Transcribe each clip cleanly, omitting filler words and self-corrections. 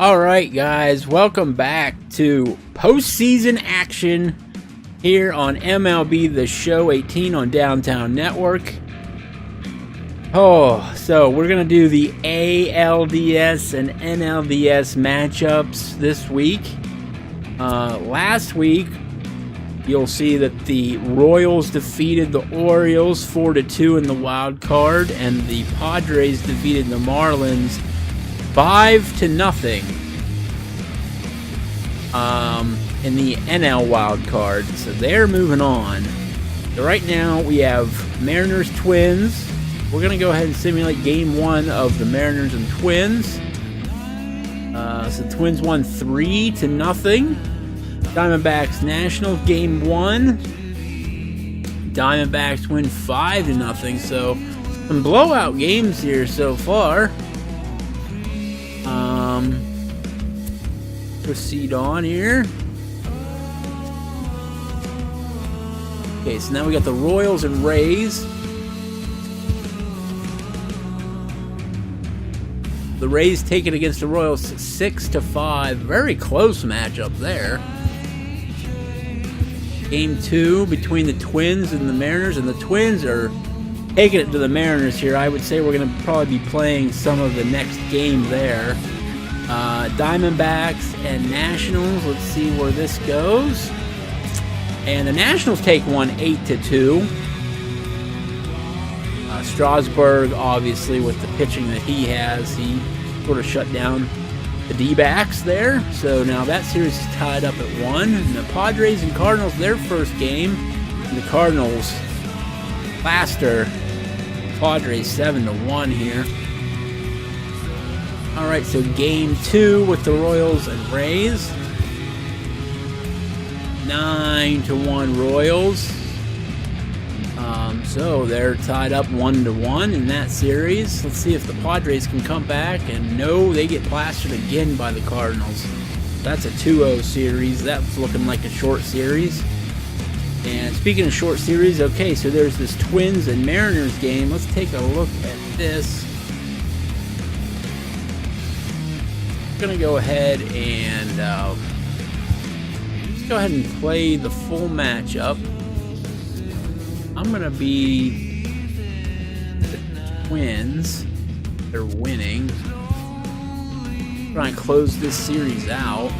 All right, guys, welcome back to postseason action here on MLB The Show 18 on Downtown Network. So we're going to do the ALDS and NLDS matchups this week. Last week, you'll see that the Royals defeated the Orioles 4-2 in the wild card, and the Padres defeated the Marlins 5-0 in the NL wild card. So they're moving on. So right now we have Mariners Twins. We're going to go ahead and simulate game one of the Mariners and Twins. So the Twins won 3-0. Diamondbacks Nationals game one. Diamondbacks win 5-0. So some blowout games here so far. Proceed on here. Okay, so now we got the Royals and Rays. The Rays take it against the Royals 6-5. Very close matchup there. Game two between the Twins and the Mariners, and the Twins are taking it to the Mariners here. I would say we're going to probably be playing some of the next game there. Diamondbacks and Nationals. Let's see where this goes. And the Nationals take one 8-2. Strasburg, obviously, with the pitching that he has, he sort of shut down the D-backs there. So now that series is tied up at 1. And the Padres and Cardinals, their first game. And the Cardinals plaster Padres 7-1 here. All right, so game two with the Royals and Rays. 9-1 Royals. So they're tied up 1-1 in that series. Let's see if the Padres can come back. And no, they get plastered again by the Cardinals. That's a 2-0 series. That's looking like a short series. And speaking of short series, okay, so there's this Twins and Mariners game. Let's take a look at this. I'm going to go ahead and let's go ahead and play the full matchup. I'm going to be the Twins. They're winning. Try and close this series out.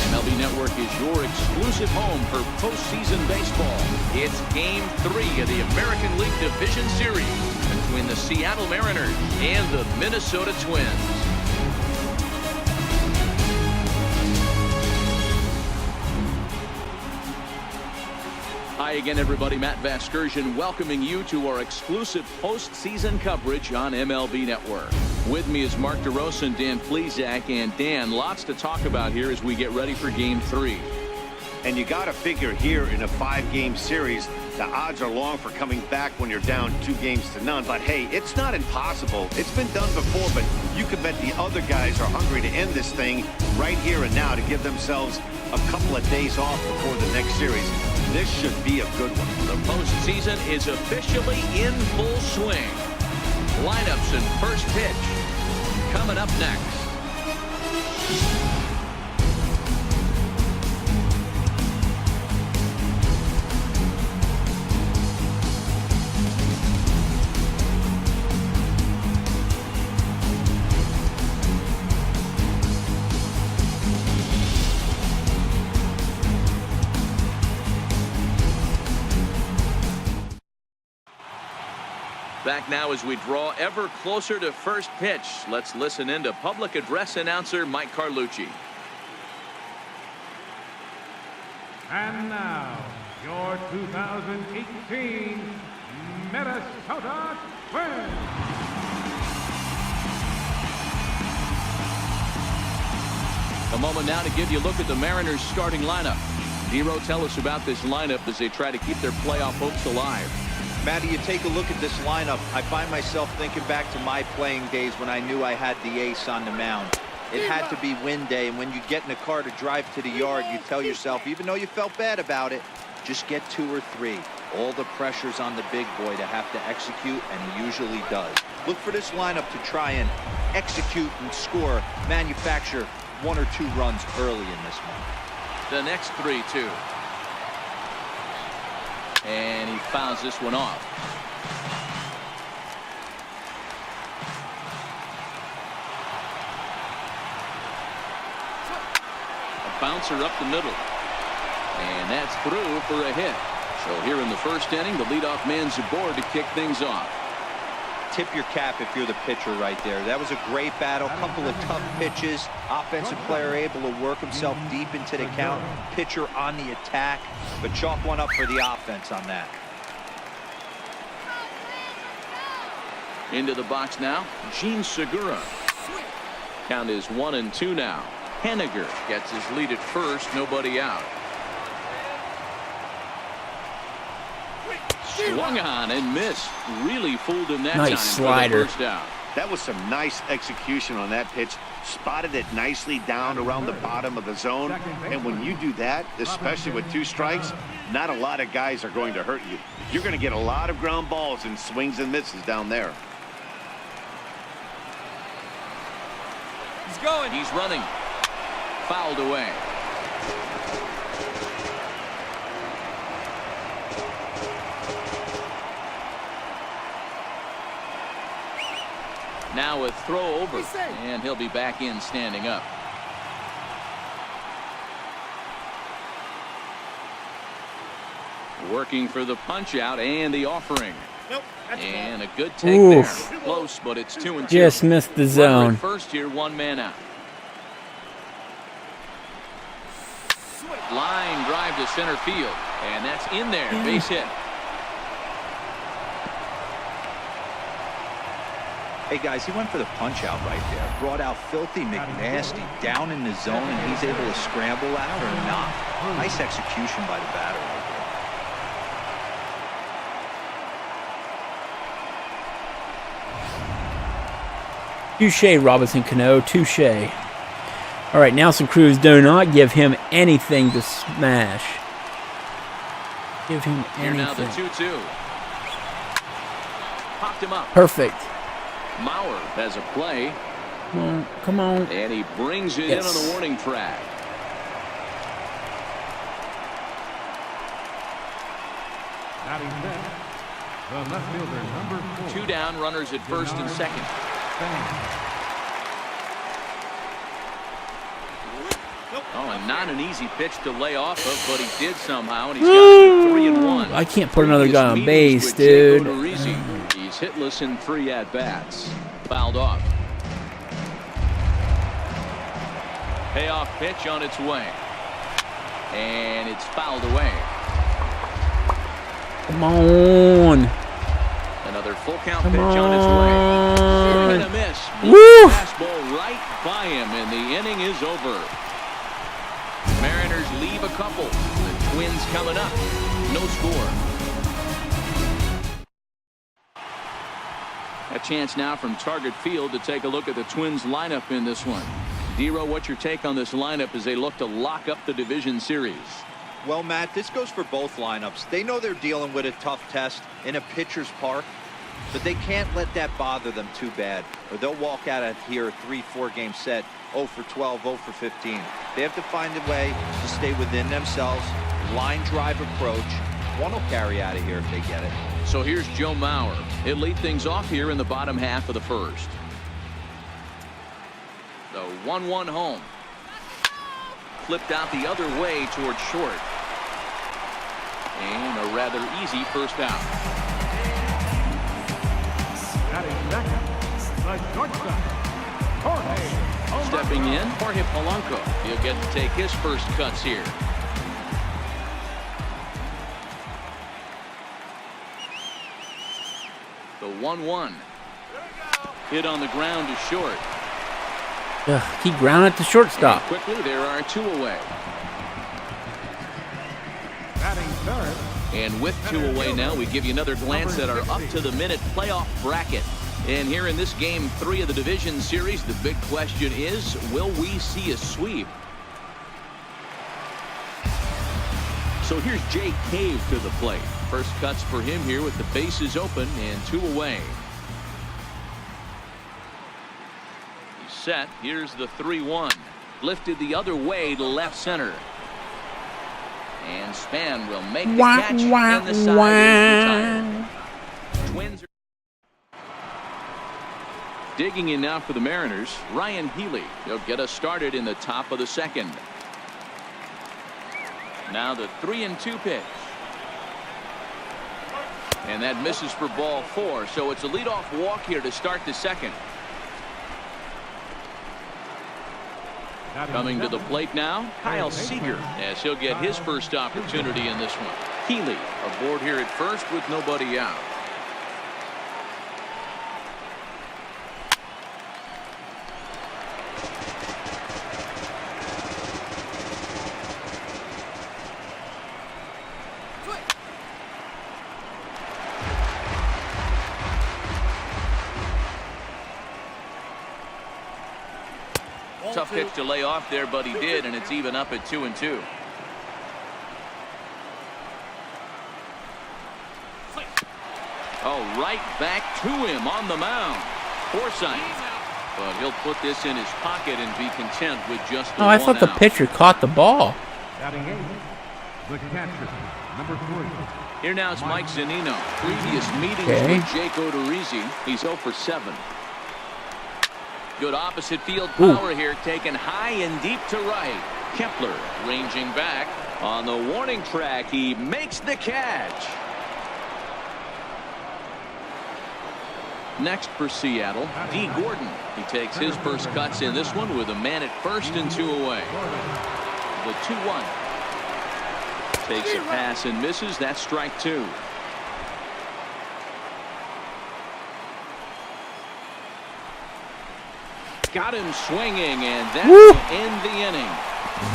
MLB Network is your exclusive home for postseason baseball. It's Game 3 of the American League Division Series between the Seattle Mariners and the Minnesota Twins. Hi again, everybody. Matt Vasgersian welcoming you to our exclusive postseason coverage on MLB Network. With me is Mark DeRosa and Dan Plesac. And Dan, lots to talk about here as we get ready for Game 3. And you got to figure here in a 5-game series, the odds are long for coming back when you're down 2-0. But hey, it's not impossible. It's been done before, but you can bet the other guys are hungry to end this thing right here and now to give themselves a couple of days off before the next series. This should be a good one. The postseason is officially in full swing. Lineups and first pitch coming up next. Back now as we draw ever closer to first pitch. Let's listen in to public address announcer Mike Carlucci. And now, your 2018 Minnesota Twins. The moment now to give you a look at the Mariners starting lineup. Dero, tell us about this lineup as they try to keep their playoff hopes alive. Matty, you take a look at this lineup. I find myself thinking back to my playing days when I knew I had the ace on the mound. It had to be win day, and when you get in a car to drive to the yard, you tell yourself, even though you felt bad about it, just get 2 or 3. All the pressure's on the big boy to have to execute, and he usually does. Look for this lineup to try and execute and score, manufacture 1 or 2 runs early in this one. The next 3-2. And he fouls this one off. A bouncer up the middle. And that's through for a hit. So here in the first inning, the leadoff man's aboard to kick things off. Tip your cap if you're the pitcher right there. That was a great battle. Couple of tough pitches. Offensive player able to work himself deep into the count. Pitcher on the attack. But chalk one up for the offense on that. Into the box now, Gene Segura. Count is 1-2 now. Henniger gets his lead at first, nobody out. Swung on and missed. Really fooled him that time. Nice slider. For the first out. That was some nice execution on that pitch. Spotted it nicely down around the bottom of the zone. And when you do that, especially with 2 strikes, not a lot of guys are going to hurt you. You're going to get a lot of ground balls and swings and misses down there. He's going. He's running. Fouled away. Now a throw over, and he'll be back in standing up. Working for the punch out and the offering. Nope, and a good take there. Close, but it's 2-2. Just missed the zone. First here, 1 man out. Line drive to center field, and that's in there. Base hit. Hey guys, he went for the punch out right there. Brought out Filthy McNasty down in the zone, and he's able to scramble out or not. Nice execution by the batter right there. Touche, Robinson Cano. Touche. All right, Nelson Cruz, do not give him anything to smash. Give him Here now the anything. 2-2. Popped him up. Perfect. Mauer has a play. Come on, come on. And he brings it in on the warning track. Batting next, the left fielder, number 4. 2 down, runners at first and second. Oh, and not an easy pitch to lay off of, but he did somehow, and he's got to be 3-1. I can't put another guy on base, dude. He's hitless in 3 at-bats. Fouled off. Payoff pitch on its way. And it's fouled away. Come on. Another full count pitch on its way. And a miss. Woo! Fastball right by him, and the inning is over. Mariners leave a couple. The Twins coming up. No score. A chance now from Target Field to take a look at the Twins lineup in this one. Dero, what's your take on this lineup as they look to lock up the division series? Well, Matt, this goes for both lineups. They know they're dealing with a tough test in a pitcher's park, but they can't let that bother them too bad, or they'll walk out of here a 3-4 game set 0 for 12, 0 for 15. They have to find a way to stay within themselves. Line drive approach. One will carry out of here if they get it. So here's Joe Mauer. He'll lead things off here in the bottom half of the first. The 1-1 home. Flipped out the other way towards short. And a rather easy first out. Batting second, the shortstop, Jorge. Stepping in, Jorge Polanco. He'll get to take his first cuts here. The 1-1. Hit on the ground to short. He grounded to shortstop. And quickly, there are 2 away. Batting third. And with 2 away now, we give you another glance at our up-to-the-minute playoff bracket. And here in this Game 3 of the division series, the big question is, will we see a sweep? So here's Jake Cave to the plate. First cuts for him here with the bases open and 2 away. He's set. Here's the 3-1. Lifted the other way to left center. And Span will make the catch, and the side is retired. Twins are digging in now for the Mariners. Ryan Healy. He'll get us started in the top of the second. Now the 3-2 pitch. And that misses for ball 4. So it's a leadoff walk here to start the second. Coming to the plate now, Kyle Seager, as he'll get his first opportunity in this one. Healy aboard here at first with nobody out. Tough pitch to lay off there, but he did, and it's even up at 2-2. Oh, right back to him on the mound. Forsythe. But he'll put this in his pocket and be content with just the I thought the pitcher caught the ball. Batting 8, the catcher, number 3. Here now is Mike Zunino. Previous meetings with Jake Odorizzi. He's 0 for 7. Good opposite field power here, taken high and deep to right. Kepler ranging back on the warning track. He makes the catch. Next for Seattle, D. Gordon. He takes his first cuts in this one with a man at first and 2 away. The 2-1. Takes a pass and misses. That's strike 2. Got him swinging, and that will end the inning.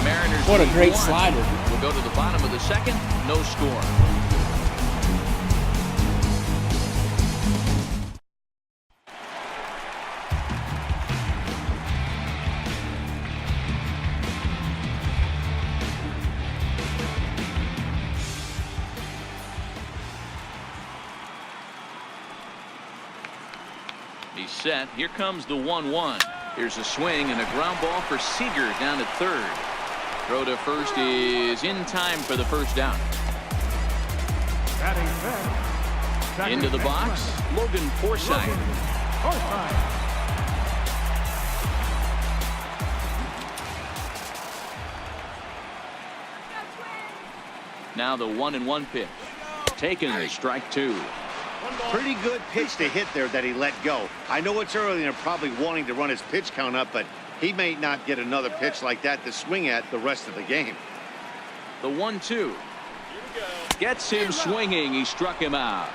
Mariners. What a great slider. We'll go to the bottom of the second. No score. He's set. Here comes the 1-1. Here's a swing and a ground ball for Seager down at third. Throw to first is in time for the first down. Into the box, Logan Forsythe. Now the 1-1 pitch. Taken, strike 2. Pretty good pitch to hit there that he let go. I know it's early and they're probably wanting to run his pitch count up, but he may not get another pitch like that to swing at the rest of the game. The 1-2. Gets him swinging. He struck him out.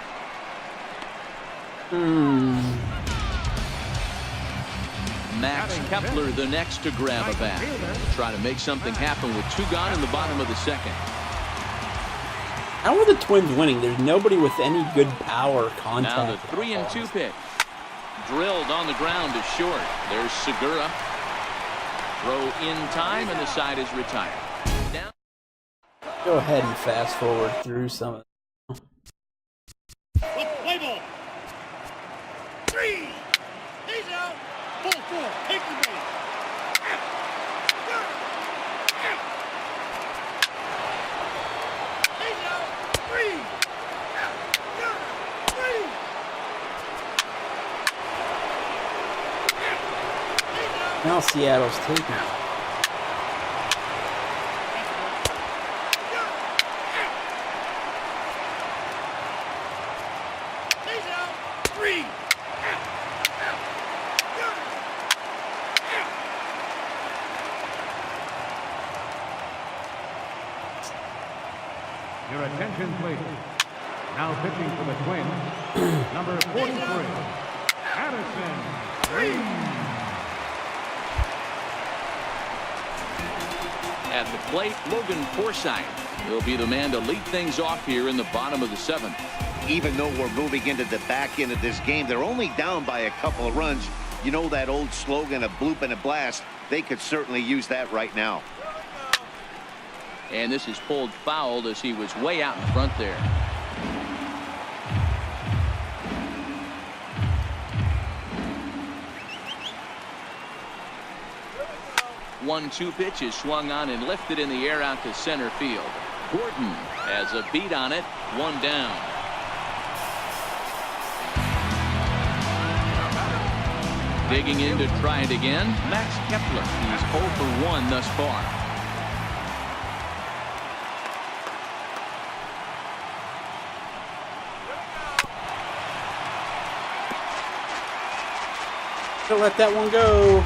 Max Kepler the next to grab a bat. Try to make something happen with 2 gone in the bottom of the second. How are the Twins winning? There's nobody with any good power contact. Now the 3-2 pitch. Drilled on the ground to short. There's Segura. Throw in time, and the side is retired. Down. Go ahead and fast forward through some of it. Play ball. 3. He's out. Full 4. Take the base. Now Seattle's taking it. Your attention, please. Now pitching for the Twins, number 43, Addison Reed. At the plate, Logan Forsythe will be the man to lead things off here in the bottom of the 7th. Even though we're moving into the back end of this game, they're only down by a couple of runs. You know that old slogan, a bloop and a blast? They could certainly use that right now. And this is pulled foul as he was way out in front there. 1-2 pitch is swung on and lifted in the air out to center field. Gordon has a beat on it. 1 down. Digging in to try it again, Max Kepler. He's 0 for 1 thus far. So let that one go.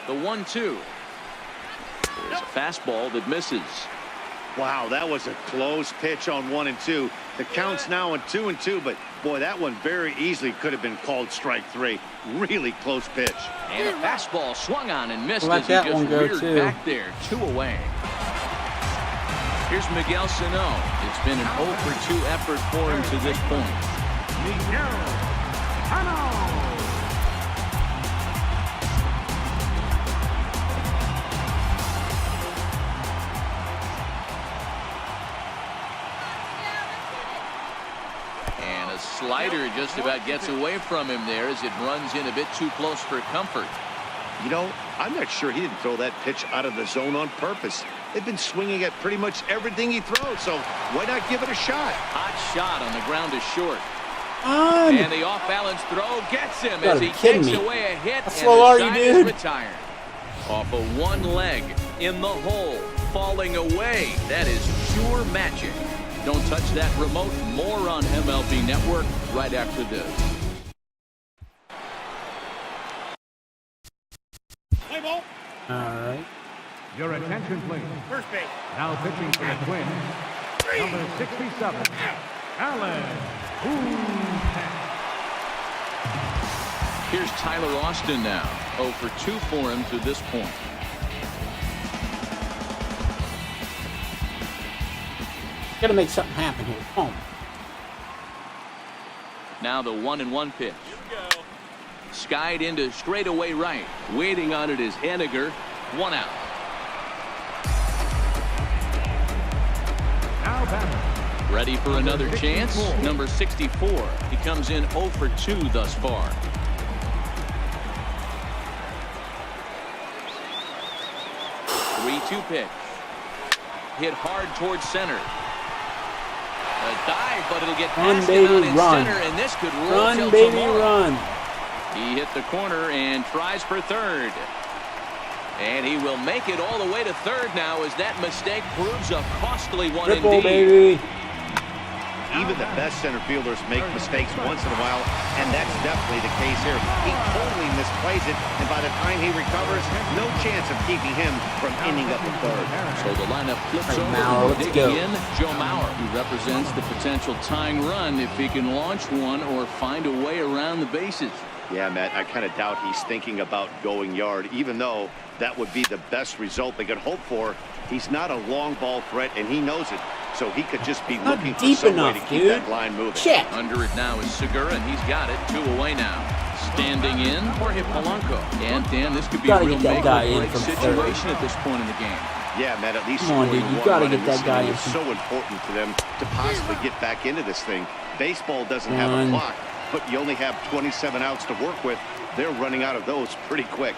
The 1-2. There's a fastball that misses. Wow, that was a close pitch on 1 and 2. The count's now at 2 and 2, but boy, that one very easily could have been called strike 3. Really close pitch. And a fastball swung on and missed Let as that he just one go reared too. back there. 2 away. Here's Miguel Sano. It's been an 0 for 2 effort for him to this point. Miguel Sano. And a slider just about gets away from him there as it runs in a bit too close for comfort. You know, I'm not sure he didn't throw that pitch out of the zone on purpose. They've been swinging at pretty much everything he throws, so why not give it a shot? Hot shot on the ground is short. On. And the off-balance throw gets him You as gotta he be kidding takes me. away a hit. How And slow the are you, side is dude? retired. Off of one leg in the hole, falling away. That is pure magic. Don't touch that remote. More on MLB Network right after this. Play ball. All right. Your attention, please. First base. Now pitching for the Twins, number 67, Alan Boone. Here's Tyler Austin now. 0 for 2 for him to this point. Got to make something happen here. Come on. Now the 1-1 pitch. Skied into straightaway right. Waiting on it is Henniger. 1 out. Now batting, Ready for another chance. Number 64. He comes in 0 for 2 thus far. Two pitch. Hit hard towards center. A dive, but it'll get past him out in center, and this could roll till tomorrow. Run. He hit the corner and tries for third. And he will make it all the way to third now as that mistake proves a costly one Triple, indeed. baby. Even the best center fielders make mistakes once in a while, and that's definitely the case here. He totally misplays it, and by the time he recovers, no chance of keeping him from ending up at third. So the lineup flips Hey, over. Mauer, let's Digging go. in, Joe Mauer, who represents the potential tying run if he can launch one or find a way around the bases. Yeah, Matt, I kind of doubt he's thinking about going yard, even though that would be the best result they could hope for. He's not a long ball threat, and he knows it. So he could just be Not looking for deep some way enough, to keep dude. that line moving. Check. Under it now is Segura, and he's got it. 2 away now. Standing in, Jorge Polanco. And Dan, this could be a Gotta real get that make guy or in break from situation third. at this point in the game. Yeah, Matt, at least Come on, scoring dude, you one gotta run get in that this guy inning in is from- so important to them to possibly get back into this thing. Baseball doesn't have a Run. clock, but you only have 27 outs to work with. They're running out of those pretty quick.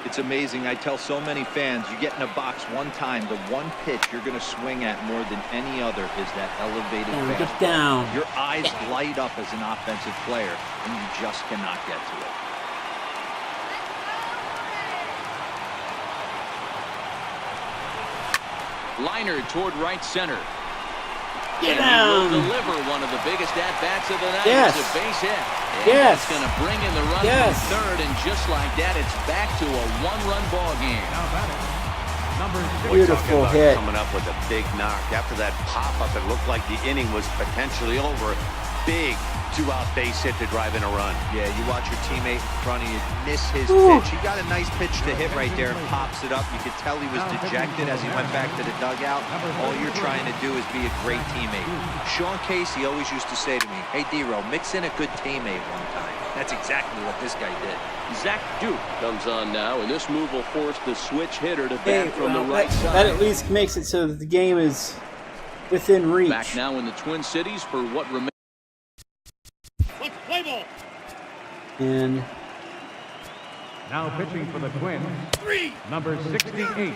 It's amazing. I tell so many fans, you get in a box one time, the one pitch you're going to swing at more than any other is that elevated Down, get fastball. down. Your eyes light up as an offensive player, and you just cannot get to it. Liner toward right center. Get and down. he will deliver one of the biggest at-bats of the night. Yes. It's a base hit. And Yes. that's going to bring in the run Yes. from third, and just like that, it's back to a one-run ball game. now batting, number 6, We're talking Beautiful about hit. coming up with a big knock. After that pop-up, it looked like the inning was potentially over. big two-out base hit to drive in a run. Yeah, you watch your teammate in front of you miss his pitch. He got a nice pitch to hit right there and pops it up. You could tell he was dejected as he went back to the dugout. All you're trying to do is be a great teammate. Sean Casey always used to say to me, hey, D-Row, mix in a good teammate one time. That's exactly what this guy did. Zach Duke comes on now, and this move will force the switch hitter to bat from the right side. That at least makes it so that the game is within reach. Back now in the Twin Cities for what remains. Play ball. And Now pitching for the Twins, number 68.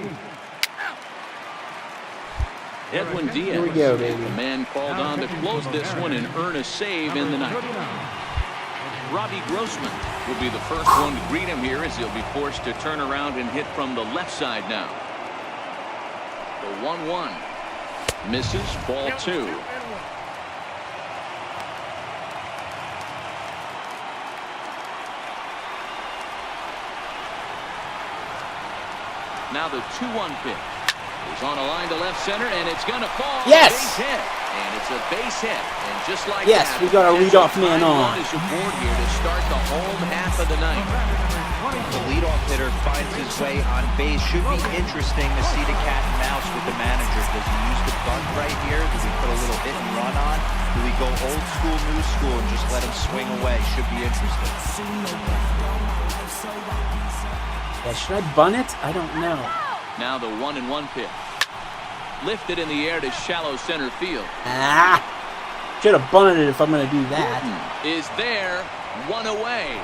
Edwin Diaz. here we go, baby. The man called on to close this one and earn a save in the ninth. Robbie Grossman will be the first one to greet him here as he'll be forced to turn around and hit from the left side now. The 1-1 misses, ball 2. Now the 2-1 pitch. He's on a line to left center, and it's going to fall. Yes! Base hit. And it's a base hit. And just like Yes, that, we got a leadoff man on. Is aboard here to start the home half of the ninth. The leadoff hitter finds his way on base. Should be interesting to see the cat and mouse with the manager. Does he use the bunt right here? Does he put a little hit and run on? Do we go old school, new school, and just let him swing away? Should be interesting. yeah, should I bunt it? I don't know. Now the 1-1 pitch. Lifted in the air to shallow center field. Should have bunted it if I'm going to do that. Is there, one away.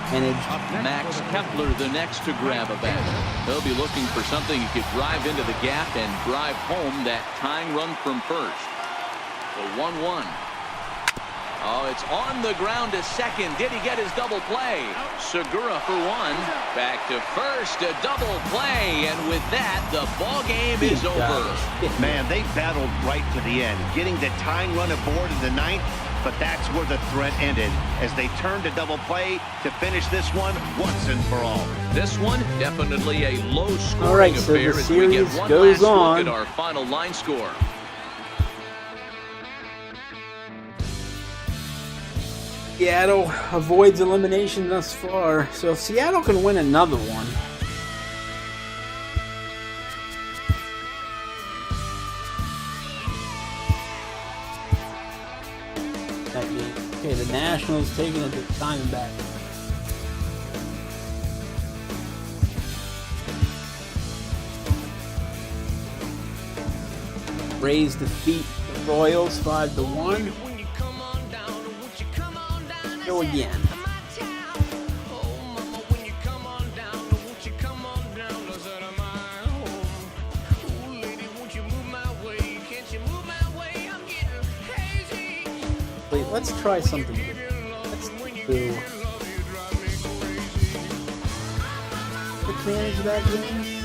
Managed. Max Kepler the next to grab a bat. They'll be looking for something he could drive into the gap and drive home that tying run from first. The 1-1. Oh, it's on the ground to second. Did he get his double play? Segura for one. Back to first, a double play. And with that, the ball game is over. Man, they battled right to the end, getting the tying run aboard in the ninth, but that's where the threat ended as they turned to double play to finish this one once and for all. This one, definitely a low-scoring All right, so affair the as we get series one goes last on. look at our final line score. Seattle avoids elimination thus far, so if Seattle can win another one, that game. Okay, the Nationals taking it to Diamondback. Rays defeat the Royals 5-1. Go again. Wait, let's try something new. Let's do quick manage that game.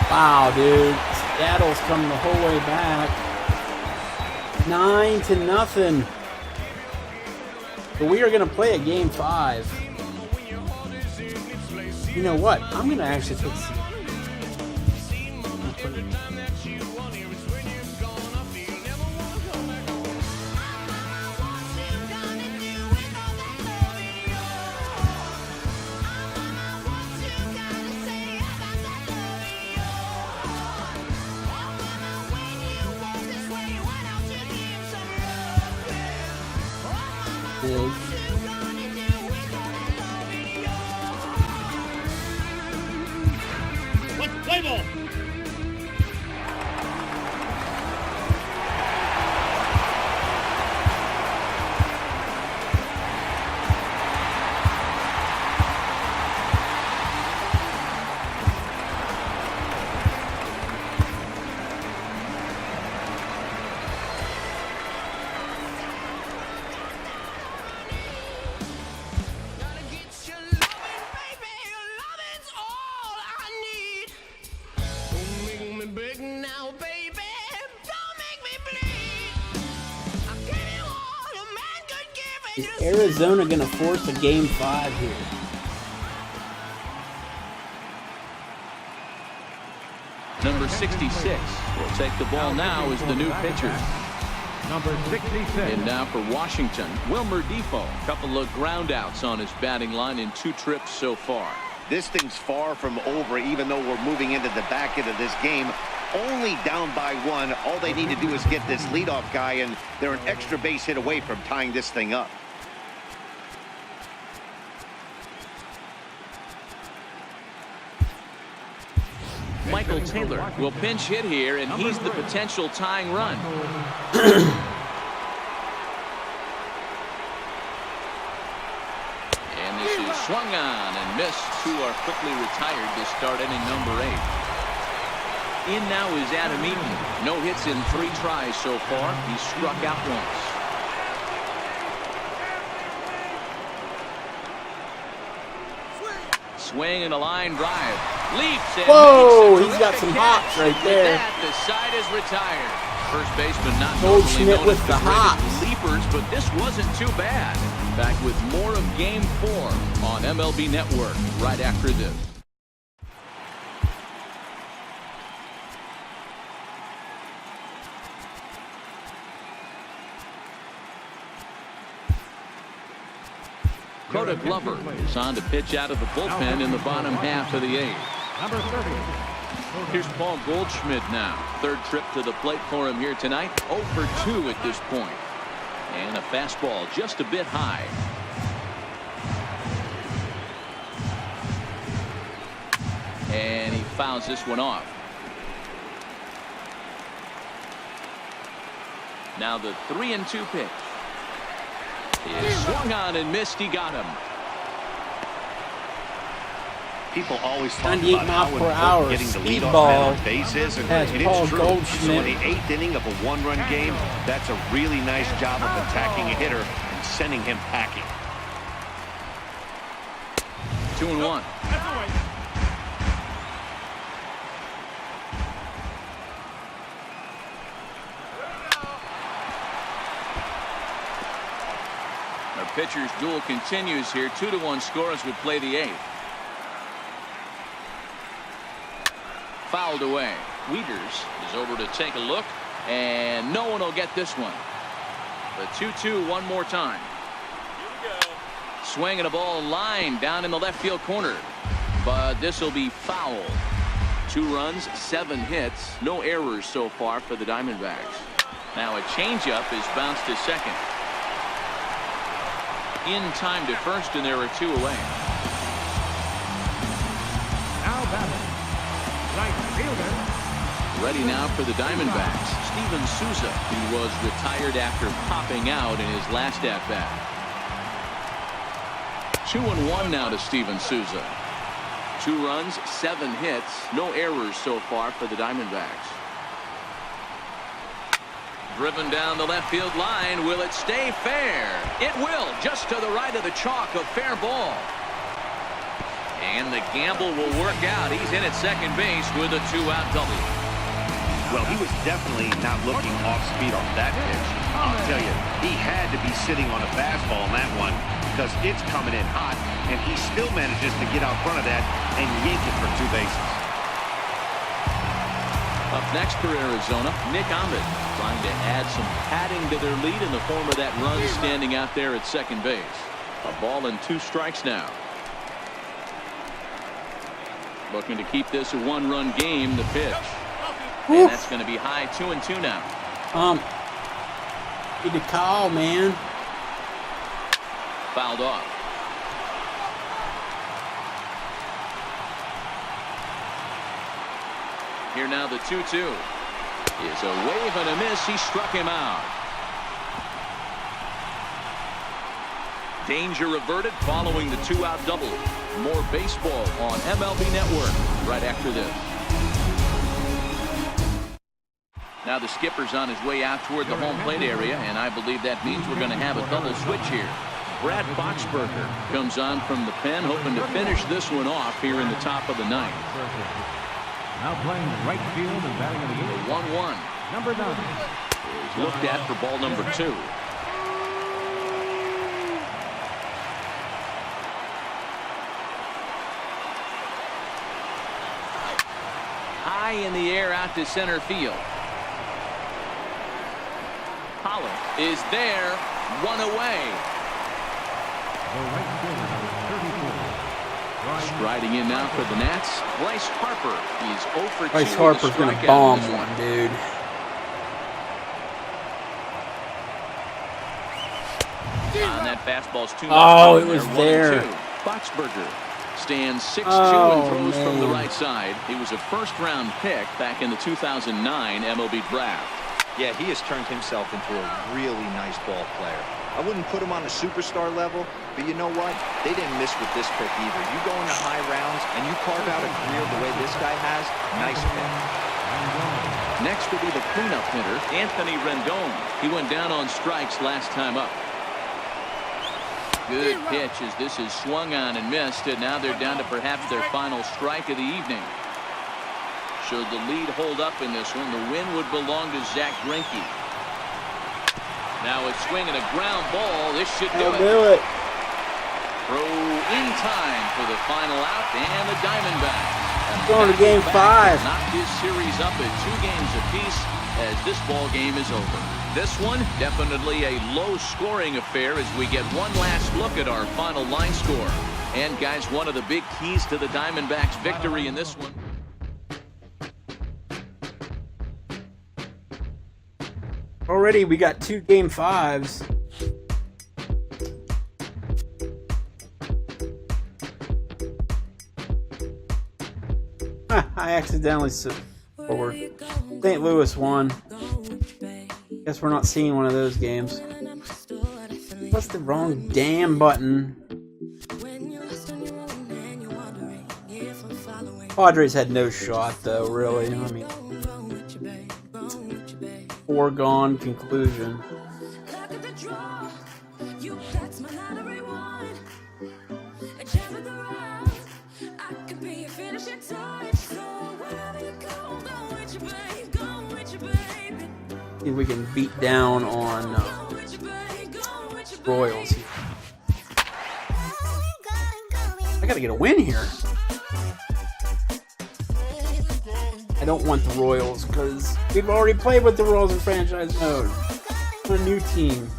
Wow, dude. Seattle's come the whole way back. 9-0. But we are going to play a game 5. You know what? I'm going to actually put Play ball. Is Arizona going to force a Game 5 here? Number 66 will take the ball now as the new pitcher. Number 66. And now for Washington, Wilmer Defoe. Couple of ground outs on his batting line in 2 trips so far. This thing's far from over, even though we're moving into the back end of this game. Only down by 1. All they need to do is get this leadoff guy, and they're an extra base hit away from tying this thing up. Michael Taylor will pinch hit here, and he's the potential tying run. And this is swung on and missed. 2 are quickly retired to start inning number 8. In now is Adam Eaton. No hits in 3 tries so far. He's struck out once. Swing and a line drive. Leaps and whoa, makes a he's got some hops right there. With that, the side is retired. First baseman not Goldschmidt normally known with as the greatest hops. leapers, but this wasn't too bad. Back with more of Game 4 on MLB Network right after this. Coda Glover is on to pitch out of the bullpen in the bottom half of the 8th. Number 30. Here's Paul Goldschmidt now. 3rd trip to the plate for him here tonight. 0 for 2 at this point. And a fastball just a bit high. And he fouls this one off. Now the 3-2 pitch. Is swung on and missed. He got him. People always talk 98 about how miles per hour important getting the speed leadoff ball man on base is, and has it Paul is true. Goldschmidt. So in the 8th inning of a 1-run game, that's a really nice job of attacking a hitter and sending him packing. 2-1. Our pitcher's duel continues here. 2-1 score as we play the 8th. Fouled away. Wieters is over to take a look, and no one will get this one. The 2-2 one more time. Swing and a ball line down in the left field corner, but this will be foul. 2 runs, 7 hits, no errors so far for the Diamondbacks. Now a changeup is bounced to second. In time to first, and there are 2 away. Now batting. Right fielder. Ready now for the Diamondbacks, Steven Souza, who was retired after popping out in his last at-bat. 2-1 now to Steven Souza. 2 runs, 7 hits, no errors so far for the Diamondbacks. Driven down the left field line. Will it stay fair? It will, just to the right of the chalk, a fair ball. And the gamble will work out. He's in at second base with a 2-out double. Well, he was definitely not looking off speed on that pitch. I'll tell you, he had to be sitting on a fastball on that one because it's coming in hot, and he still manages to get out front of that and yank it for 2 bases. Up next for Arizona, Nick Ahmed, trying to add some padding to their lead in the form of that run standing out there at second base. A ball and 2 strikes now. Looking to keep this a 1-run game, the pitch. And that's going to be high. 2-2 now. Need to call, man. Fouled off. Here now the 2-2 is a wave and a miss. He struck him out. Danger averted following the 2-out double. More baseball on MLB Network right after this. Now the skipper's on his way out toward the home plate area, and I believe that means we're going to have a double switch here. Brad Boxberger comes on from the pen, hoping to finish this one off here in the top of the 9th. Now playing right field and batting in the 8th. 1-1. Number 9. Is looked at for ball number 2. high in the air out to center field. Holland is there, one away. The right fielder, number 34. Striding in now for the Nats, Bryce Harper. He's 0 for 2. Bryce Harper's going to bomb one, dude. On that fastball's 2. Oh, it was there. Boxberger stands 6'2" Oh, and throws from the man. right side. He was a first-round pick back in the 2009 MLB draft. Yeah, he has turned himself into a really nice ball player. I wouldn't put him on a superstar level, but you know what? They didn't miss with this pick either. You go into high rounds and you carve out a career the way this guy has, nice pick. Next will be the cleanup hitter, Anthony Rendon. He went down on strikes last time up. Good pitch as this is swung on and missed, and now they're down to perhaps their final strike of the evening. Should the lead hold up in this one, the win would belong to Zach Greinke. Now a swing and a ground ball. This should do it. Throw in time for the final out, and the Diamondbacks Going to game 5. knock this series up at 2 games apiece as this ball game is over. This one definitely a low-scoring affair as we get one last look at our final line score. And guys, one of the big keys to the Diamondbacks' victory in this one. Already we got 2 game 5s. I accidentally said forward. St. Louis won. Guess we're not seeing one of those games. What's the wrong damn button? Padres had no shot though, really. I mean, foregone conclusion. See if we can beat down on Royals. I gotta get a win here. I don't want the Royals because we've already played with the Royals in franchise mode. We're a new team.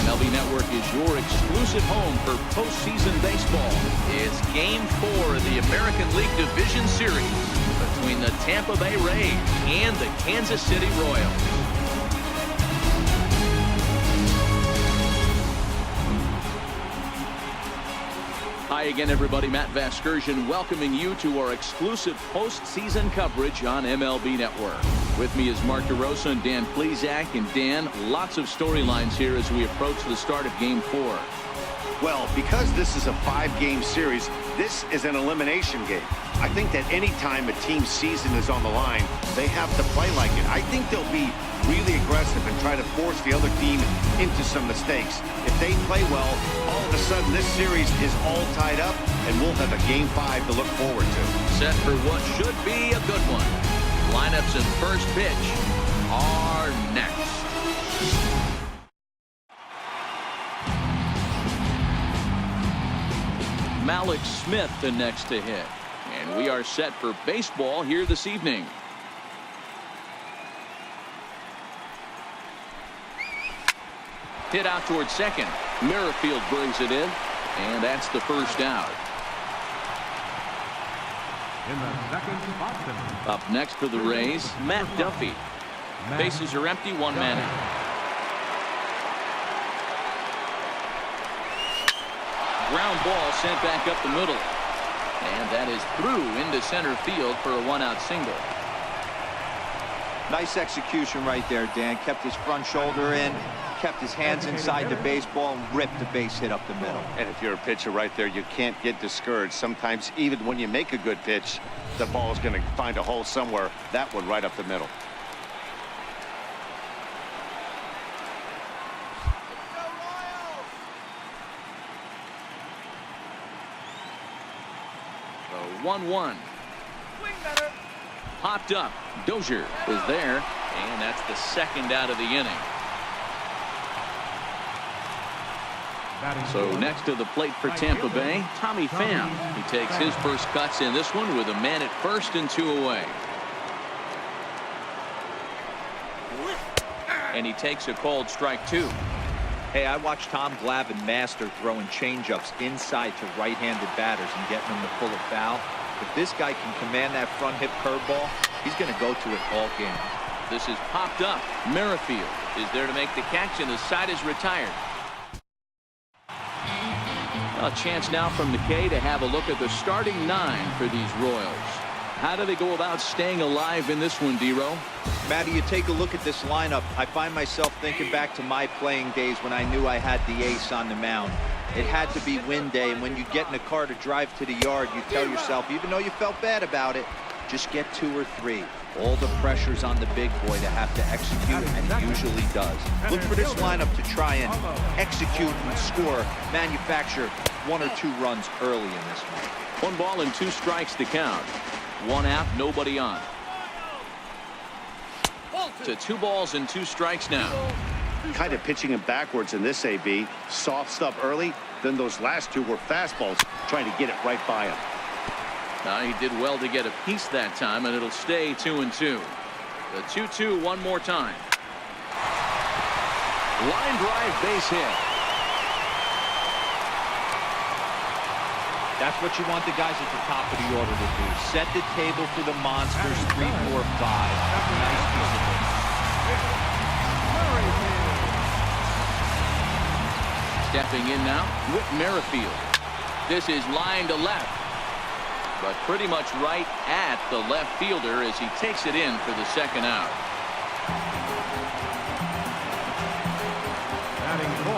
MLB Network is your exclusive home for postseason baseball. It's Game 4 of the American League Division Series between the Tampa Bay Rays and the Kansas City Royals. Hi again, everybody. Matt Vasgersian welcoming you to our exclusive postseason coverage on MLB Network. With me is Mark DeRosa and Dan Plesac. And Dan, lots of storylines here as we approach the start of Game 4. Well, because this is a 5-game series, this is an elimination game. I think that any time a team's season is on the line, they have to play like it. I think they'll be really aggressive and try to force the other team into some mistakes. If they play well, all of a sudden this series is all tied up, and we'll have a Game 5 to look forward to. Set for what should be a good one. Lineups and first pitch are next. Malik Smith the next to hit. And we are set for baseball here this evening. Hit out towards second. Merrifield brings it in. And that's the first out. In the second spot, Up next for the Rays, Matt Duffy. Bases are empty, one man out. Ground ball sent back up the middle. And that is through into center field for a 1-out single. Nice execution right there, Dan. Kept his front shoulder in, kept his hands inside the baseball, and ripped the base hit up the middle. And if you're a pitcher right there, you can't get discouraged. Sometimes even when you make a good pitch, the ball is going to find a hole somewhere. That one right up the middle. So 1-1. Popped up. Dozier is there, and that's the second out of the inning. So next to the plate for Tampa Bay, Tommy Pham. He takes his first cuts in this one with a man at first and 2 away. And he takes a called strike 2. Hey, I watched Tom Glavine master throwing changeups inside to right-handed batters and getting them to pull a foul. If this guy can command that front hip curveball, he's going to go to it all game. This is popped up. Merrifield is there to make the catch, and the side is retired. A chance now from McKay to have a look at the starting 9 for these Royals. How do they go about staying alive in this one, D-Row? Matty, you take a look at this lineup. I find myself thinking back to my playing days when I knew I had the ace on the mound. It had to be win day, and when you get in a car to drive to the yard, you tell yourself, even though you felt bad about it, just get 2 or 3. All the pressure's on the big boy to have to execute, and he usually does. Look for this lineup to try and execute and score, manufacture 1 or 2 runs early in this one. 1 ball and 2 strikes to count. 1 out, nobody on. To 2 balls and 2 strikes now. Kind of pitching him backwards in this AB. Soft stuff early, then those last 2 were fastballs, trying to get it right by him. He did well to get a piece that time, and it'll stay 2-2. The 2-2 one more time. Line drive, base hit. That's what you want the guys at the top of the order to do. Set the table for the monsters. 3, 4, 5. Nice piece of it. Stepping in now, Whit Merrifield. This is line to left, but pretty much right at the left fielder as he takes it in for the second out.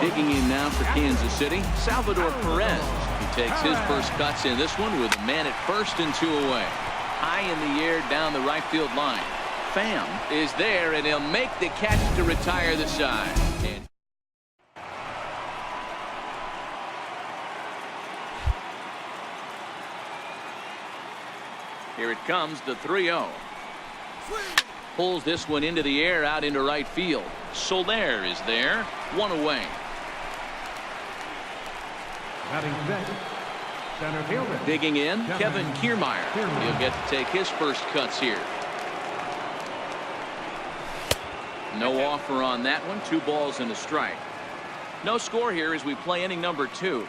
Digging in now for Kansas City, Salvador Perez. He takes his first cuts in this one with a man at first and 2 away. High in the air down the right field line. Pham is there, and he'll make the catch to retire the side. And here it comes, the 3-0. Pulls this one into the air out into right field. Soler is there, 1 away. Digging in, Kevin Kiermaier. He'll get to take his first cuts here. No offer on that one. 2 balls and a strike. No score here as we play inning number 2.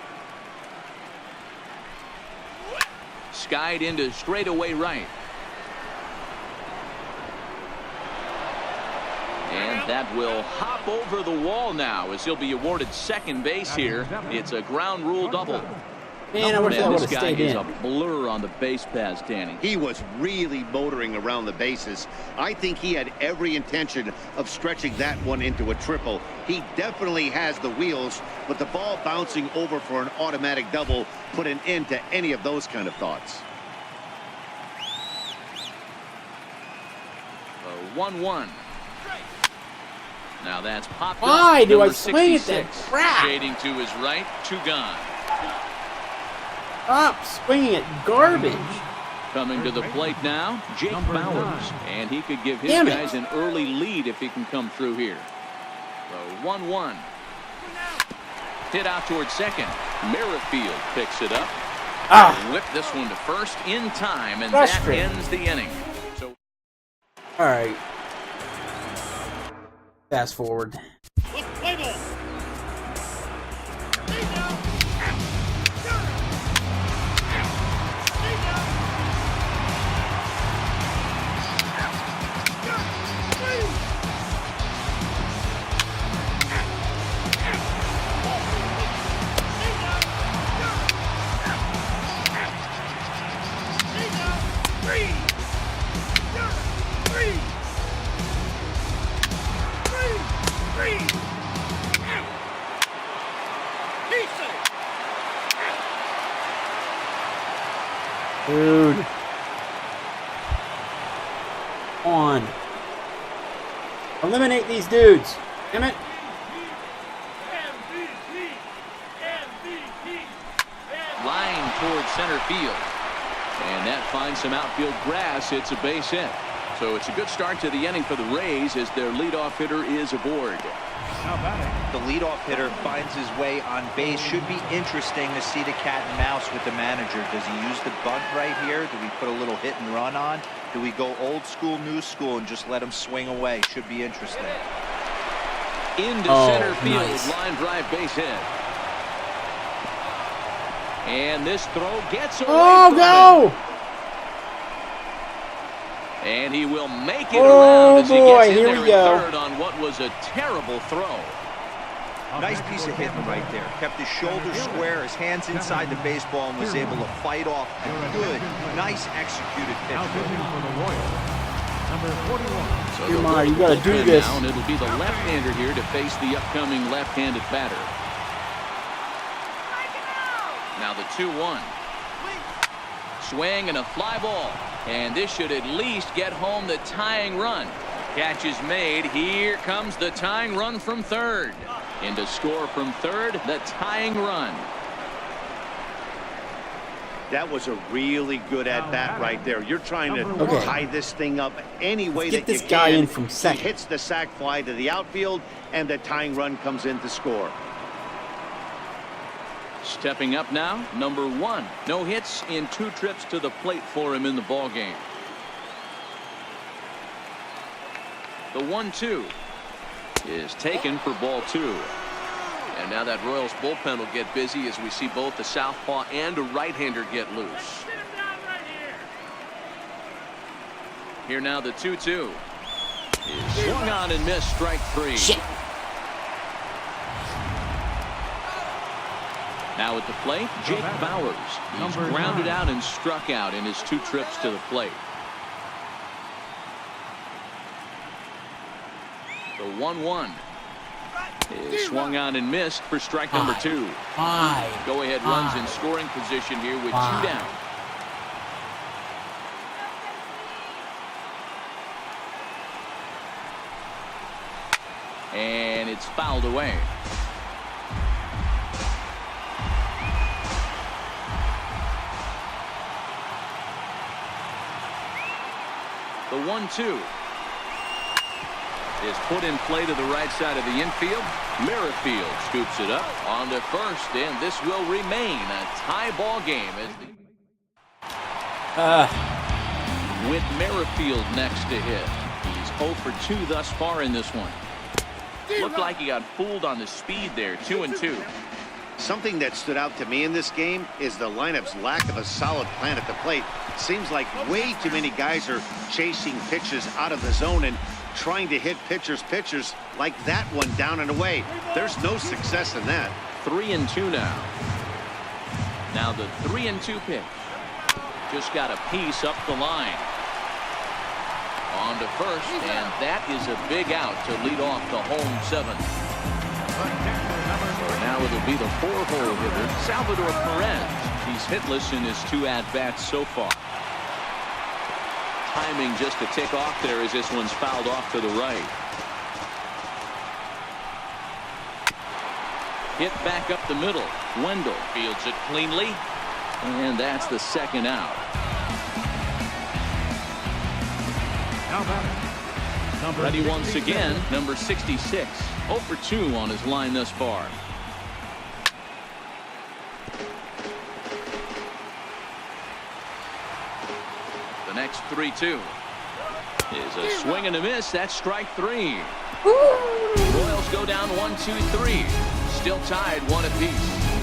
Skied into straightaway right. And that will hop over the wall now as he'll be awarded second base here. It's a ground rule double. Man, I wish that would This have guy stayed is in. a blur on the base paths, Danny. He was really motoring around the bases. I think he had every intention of stretching that one into a triple. He definitely has the wheels, but the ball bouncing over for an automatic double put an end to any of those kind of thoughts. 1-1. Now that's popped up. Why do I Number swing at that 66. crap? Shading to his right, 2 gone. Stop swinging at garbage. Coming to the plate now, Jake Bowers. And he could give his Damn it. guys an early lead if he can come through here. So 1-1. Hit out towards second. Merrifield picks it up. Whip this one to first in time, and that Frustrating. ends the inning. So All right. Fast forward. Play ball. Dude. On. Eliminate these dudes. Damn it. line towards center field. And that finds some outfield grass. It's a base hit. So it's a good start to the inning for the Rays as their leadoff hitter is aboard. The leadoff hitter finds his way on base. Should be interesting to see the cat and mouse with the manager. Does he use the bunt right here? Do we put a little hit and run on? Do we go old school, new school, and just let him swing away? Should be interesting. Into center field, nice. line drive base hit. And this throw gets away Oh, from go! him. And he will make it Oh, around as he boy, gets in here there we at go. third on what was a terrible throw. Nice piece of hitting right there. Kept his shoulders square, his hands inside the baseball, and was able to fight off a good, nice executed pitch. Now pitching for the Royals, number 41. So Come they'll on, go you to gotta the do bullpen this. now, and it'll be the left-hander here to face the upcoming left-handed batter. Now the 2-1. Swing and a fly ball. And this should at least get home the tying run. Catch is made. Here comes the tying run from third. And to score from third, the tying run. That was a really good at-bat right there. You're trying to Okay. tie this thing up any way Get that you this can. guy in from He second. hits the sac fly to the outfield, and the tying run comes in to score. Stepping up now, number 1. No hits in 2 trips to the plate for him in the ball game. The 1-2 is taken for ball 2. And now that Royals bullpen will get busy as we see both the southpaw and a right-hander get loose. Here now the 2-2 is swung on and missed, strike 3. Shit. Now at the plate, Jake Bowers. He's grounded out and struck out in his 2 trips to the plate. The 1-1 is swung on and missed for strike number 2. Go ahead runs in scoring position here with 2 down. And it's fouled away. The 1-2 is put in play to the right side of the infield. Merrifield scoops it up on to first, and this will remain a tie ball game as with Merrifield next to hit. He's 0 for 2 thus far in this one. Looked like he got fooled on the speed there. 2-2. Something that stood out to me in this game is the lineup's lack of a solid plan at the plate. Seems like way too many guys are chasing pitches out of the zone and trying to hit pitchers like that one down and away. There's no success in that. 3-2 now. Now the 3-2 pitch. Just got a piece up the line. On to first, and that is a big out to lead off the home 7th. Now it'll be the 4-hole hitter, Salvador Perez. He's hitless in his 2 at-bats so far. Timing just a tick off there as this one's fouled off to the right. Hit back up the middle. Wendell fields it cleanly, and that's the 2nd out. Ready once again, number 66. 0 for 2 on his line thus far. The next 3-2 is a swing and a miss. That's strike 3. Royals go down 1-2-3. Still tied 1 apiece.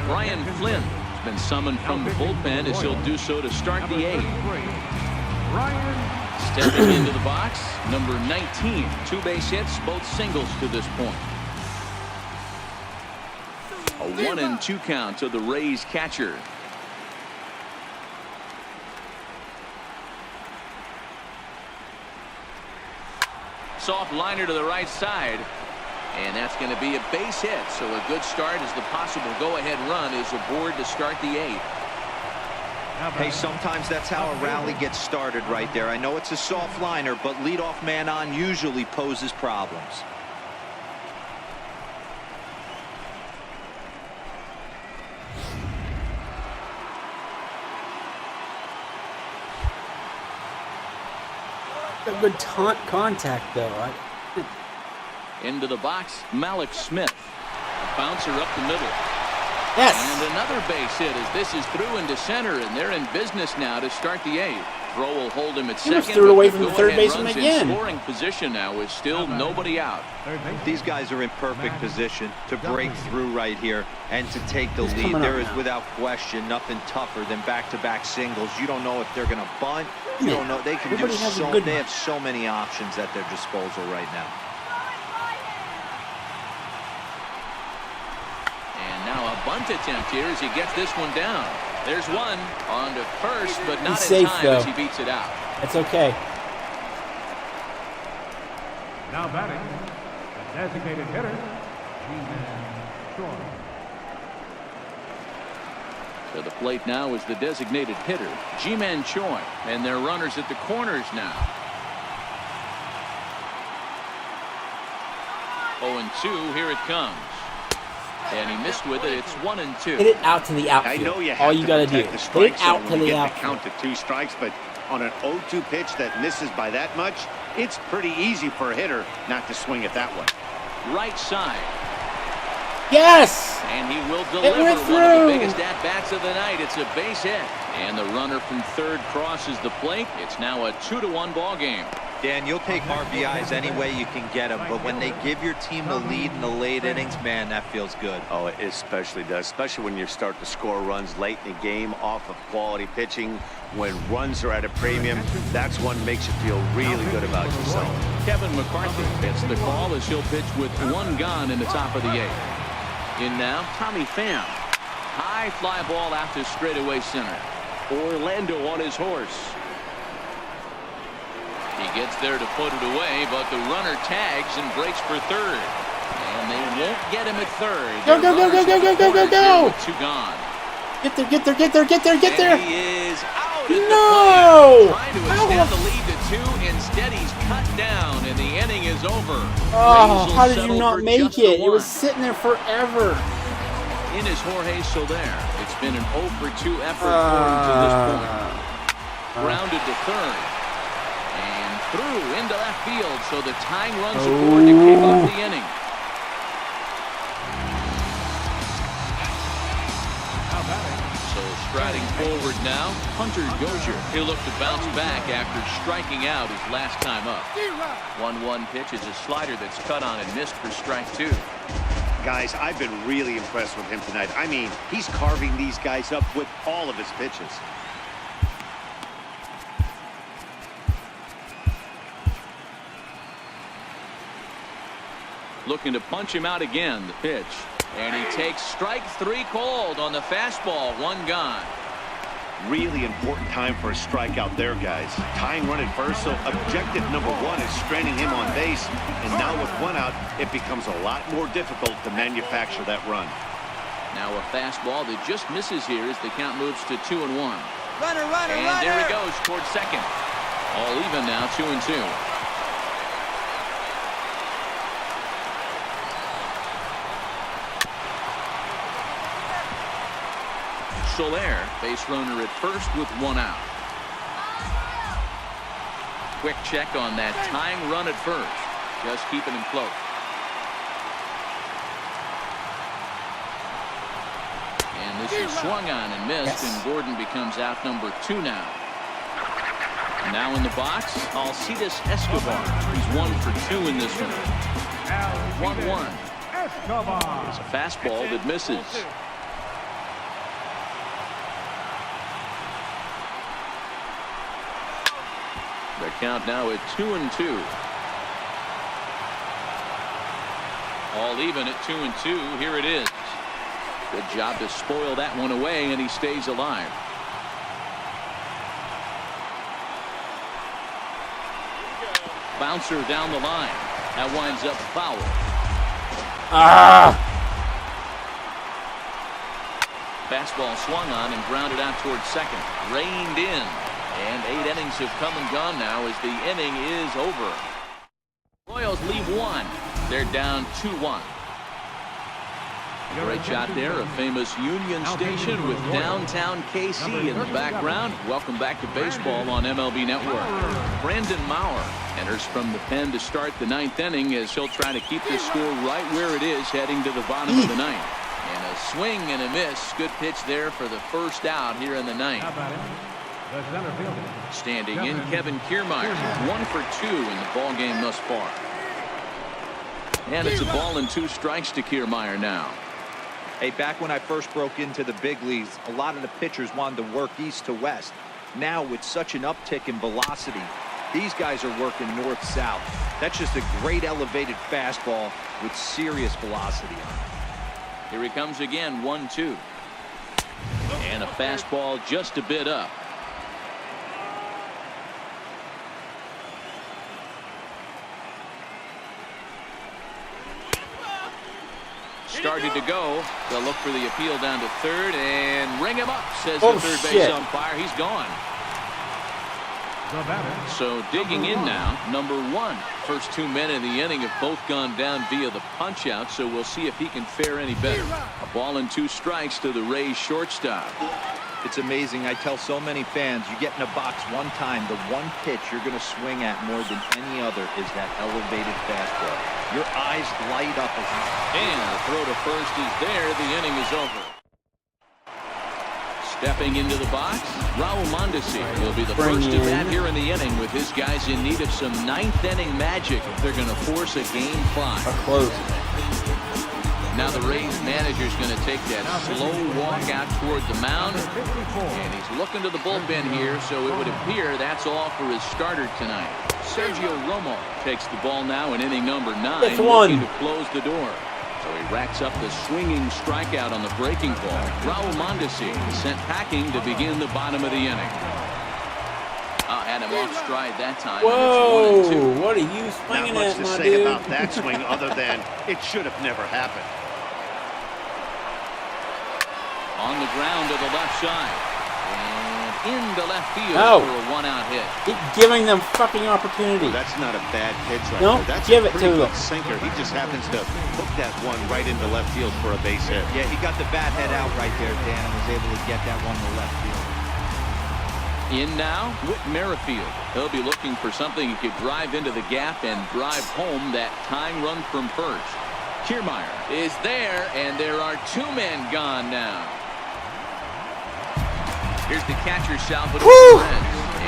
Brian Flynn has been summoned from the bullpen as he'll do so to start the 8th. Stepping into the box, number 19. 2 base hits, both singles to this point. A 1-2 count to the Rays catcher. Soft liner to the right side. And that's going to be a base hit. So a good start as the possible go-ahead run is aboard to start the 8th. Hey, sometimes that's how a rally gets started right there. I know it's a soft liner, but leadoff man on usually poses problems. A good contact, though. Into the box, Malik Smith. A bouncer up the middle. Yes. And another base hit as this is through into center, and they're in business now to start the 8th. Throw will hold him at He second. almost threw it away from the third go-ahead baseman runs again. in scoring position now with still nobody out. These guys are in perfect position to break through right here and to take the lead. There is without question nothing tougher than back-to-back singles. You don't know if they're going to bunt. You don't know. They can do so. They have so many options at their disposal right now. And now a bunt attempt here as he gets this one down. There's one on to first, but not He's in safe, time though. as he beats it out. That's okay. Now batting, the designated hitter, G-Man Choi. To the plate now is the designated hitter, G-Man Choi, and their runners at the corners now. 0-2, here it comes. And he missed with it. It's 1-2. Hit it out to the outfield. I know you have all you got to do. protect the Hit strike it out zone to when you the get outfield. count to 2 strikes, but on an 0-2 pitch that misses by that much, it's pretty easy for a hitter not to swing it that way. Right side. Yes! And he will It deliver went one of the through. biggest at-bats of the night. It's a base hit. And the runner from third crosses the plate. It's now a 2-1 ball game. Dan, you'll take RBIs any way you can get them, but when they give your team the lead in the late innings, man, that feels good. Oh, it especially does, especially when you start to score runs late in the game off of quality pitching. When runs are at a premium, that's what makes you feel really good about yourself. Kevin McCarthy gets the call as he'll pitch with 1 gone in the top of the 8th. In now, Tommy Pham. High fly ball out to straightaway center. Orlando on his horse. He gets there to put it away, but the runner tags and breaks for third. And they won't get him at third. Go, go, go, go, go, go, go, go, go! 2 gone. Get there, get there, get there, get there, get there! And he is out at No! the plate. Trying to extend the lead to 2. Instead, he's cut down, and the inning is over. Oh, Rays will how did settle you not for make just it? a It was 1. sitting there forever. In is Jorge Soler. It's been an 0-for-2 effort for him to this point. Grounded to third. And through into left field, so the tying runs aboard to kick off the inning. Now batting, So striding forward now, Hunter Dozier. He'll look to bounce back after striking out his last time up. 1-1 pitch is a slider that's cut on and missed for strike 2. Guys, I've been really impressed with him tonight. I mean, he's carving these guys up with all of his pitches. Looking to punch him out again, the pitch. And he takes strike 3 cold on the fastball. 1 gone. Really important time for a strikeout there, guys. Tying run at first, so objective number 1 is stranding him on base. And now with 1 out, it becomes a lot more difficult to manufacture that run. Now a fastball that just misses here as the count moves to 2-1. Runner, runner, And there he goes towards second. All even now, 2-2. Soler, base runner at first with 1 out. Quick check on that tying run at first. Just keeping him close. And this is swung on and missed, and Gordon becomes out number 2 now. Now in the box, Alcides Escobar. He's 1 for 2 in this one. 1-1. Escobar. It's a fastball that misses. The count now at 2-2. All even at 2-2. Here it is. Good job to spoil that one away, and he stays alive. Bouncer down the line. That winds up foul. Fastball swung on and grounded out towards second. Reined in. And 8 innings have come and gone now as the inning is over. Royals leave 1. They're down 2-1. Great shot there, a famous Union Station with downtown KC in the background. Welcome back to baseball on MLB Network. Brandon Maurer enters from the pen to start the 9th inning as he'll try to keep this score right where it is heading to the bottom of the 9th. And a swing and a miss. Good pitch there for the first out here in the 9th. Standing in, Kevin Kiermaier, 1 for 2 in the ball game thus far. And it's a ball and 2 strikes to Kiermaier now. Hey, back when I first broke into the big leagues, a lot of the pitchers wanted to work east to west. Now, with such an uptick in velocity, these guys are working north-south. That's just a great elevated fastball with serious velocity on it. Here he comes again, 1-2. And a fastball just a bit up. Started to go. They'll look for the appeal down to third and ring him up, says the third base umpire. He's gone. So digging in now, number 1. First 2 men in the inning have both gone down via the punch out, so we'll see if he can fare any better. A ball and 2 strikes to the Rays shortstop. It's amazing. I tell so many fans, you get in a box one time, the one pitch you're going to swing at more than any other is that elevated fastball. Your eyes light up as and the throw to first is there. The inning is over. Stepping into the box, Raul Mondesi will be the first to bat here in the inning with his guys in need of some 9th inning magic if they're going to force a game 5. A close. Now the Rays manager is going to take that slow walk out toward the mound, and he's looking to the bullpen here, so it would appear that's all for his starter tonight. Sergio Romo takes the ball now in inning number 9, looking to close the door. So he racks up the swinging strikeout on the breaking ball. Raul Mondesi sent packing to begin the bottom of the inning. Had him off stride that time. Whoa! What are you swinging at, my dude? Not much to say about that swing other than it should have never happened. On the ground to the left side. And into left field for a 1-out hit. Keep giving them fucking opportunity. Well, that's not a bad pitch right there. That's give a it pretty to good them. Sinker. He just happens to hook that one right into left field for a base hit. Yeah, he got the bat head out right there, Dan, and was able to get that one to left field. In now, Whit Merrifield. He'll be looking for something he could drive into the gap and drive home that tying run from first. Kiermaier is there, and there are 2 men gone now. Here's the catcher, Salvador Perez.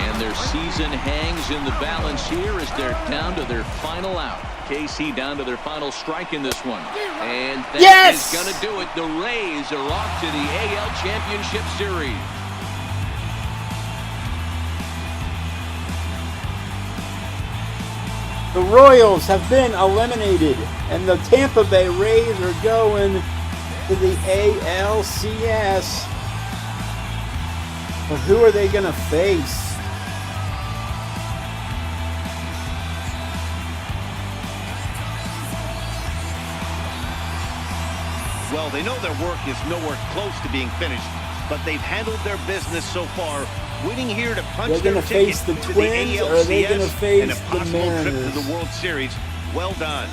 And their season hangs in the balance here as they're down to their final out. KC down to their final strike in this one. And that is going to do it. The Rays are off to the AL Championship Series. The Royals have been eliminated, and the Tampa Bay Rays are going to the ALCS. But who are they going to face? Well, they know their work is nowhere close to being finished, but they've handled their business so far, winning here to punch their ticket to the ALCS and a possible trip to the World Series. Well done.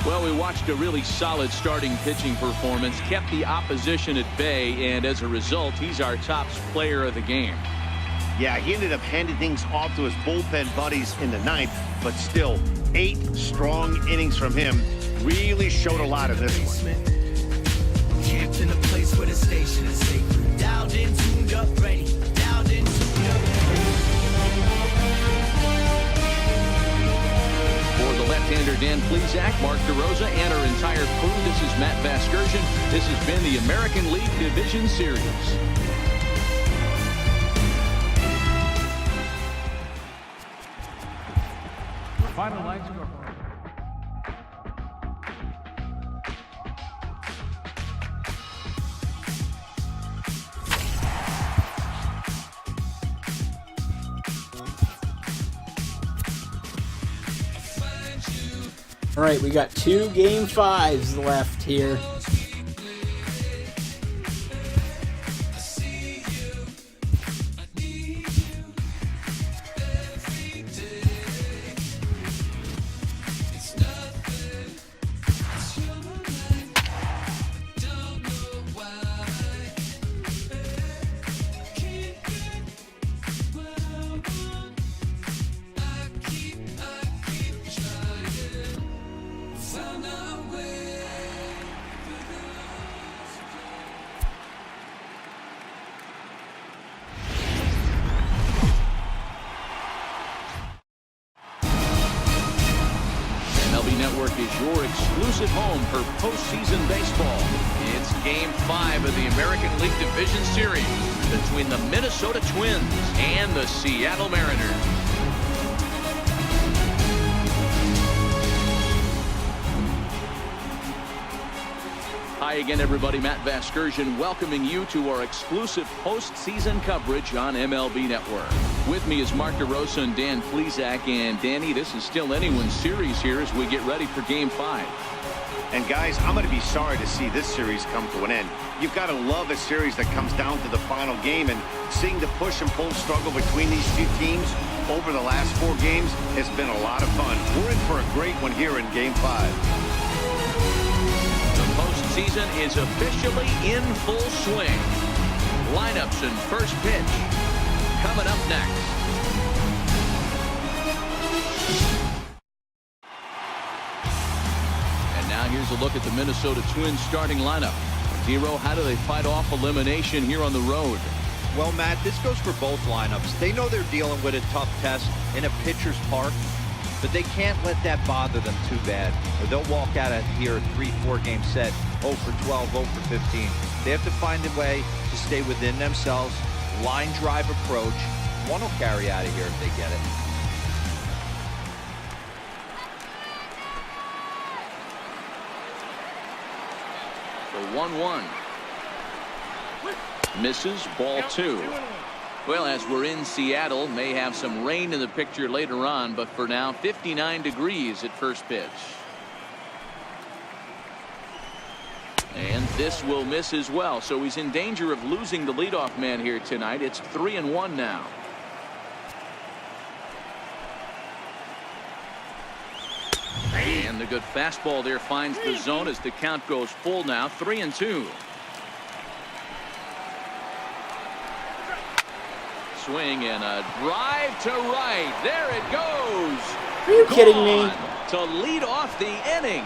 Well, we watched a really solid starting pitching performance, kept the opposition at bay, and as a result, he's our top player of the game. Yeah, he ended up handing things off to his bullpen buddies in the 9th, but still, 8 strong innings from him really showed a lot of this one. Camped in a place where the station is safe. Dialed in, tuned up, ready. Dialed in, tuned up. For the left-hander Dan Plesac, Mark DeRosa, and our entire crew, this is Matt Vasgersian. This has been the American League Division Series. Final line score. All right, we got 2 Game 5s left here. Network is your exclusive home for postseason baseball. It's Game 5 of the American League Division Series between the Minnesota Twins and the Seattle Mariners. Hi again, everybody. Matt Vasgersian welcoming you to our exclusive postseason coverage on MLB Network. With me is Mark DeRosa and Dan Plesac. And Danny, this is still anyone's series here as we get ready for Game 5. And guys, I'm going to be sorry to see this series come to an end. You've got to love a series that comes down to the final game, and seeing the push and pull struggle between these two teams over the last 4 games has been a lot of fun. We're in for a great one here in Game 5. Postseason is officially in full swing. Lineups and first pitch coming up next. And now here's a look at the Minnesota Twins starting lineup. Zero, how do they fight off elimination here on the road? Well, Matt, this goes for both lineups. They know they're dealing with a tough test in a pitcher's park, but they can't let that bother them too bad, or they'll walk out of here a 3-4 game set 0 for 12, 0 for 15. They have to find a way to stay within themselves. Line drive approach. One will carry out of here if they get it. The 1-1. Misses, ball 2. Well, as we're in Seattle, may have some rain in the picture later on, but for now, 59 degrees at first pitch. And this will miss as well, so he's in danger of losing the leadoff man here tonight. It's 3-1 now. And the good fastball there finds the zone as the count goes full now. 3-2. Swing and a drive to right. There it goes. Are you kidding me? To lead off the inning.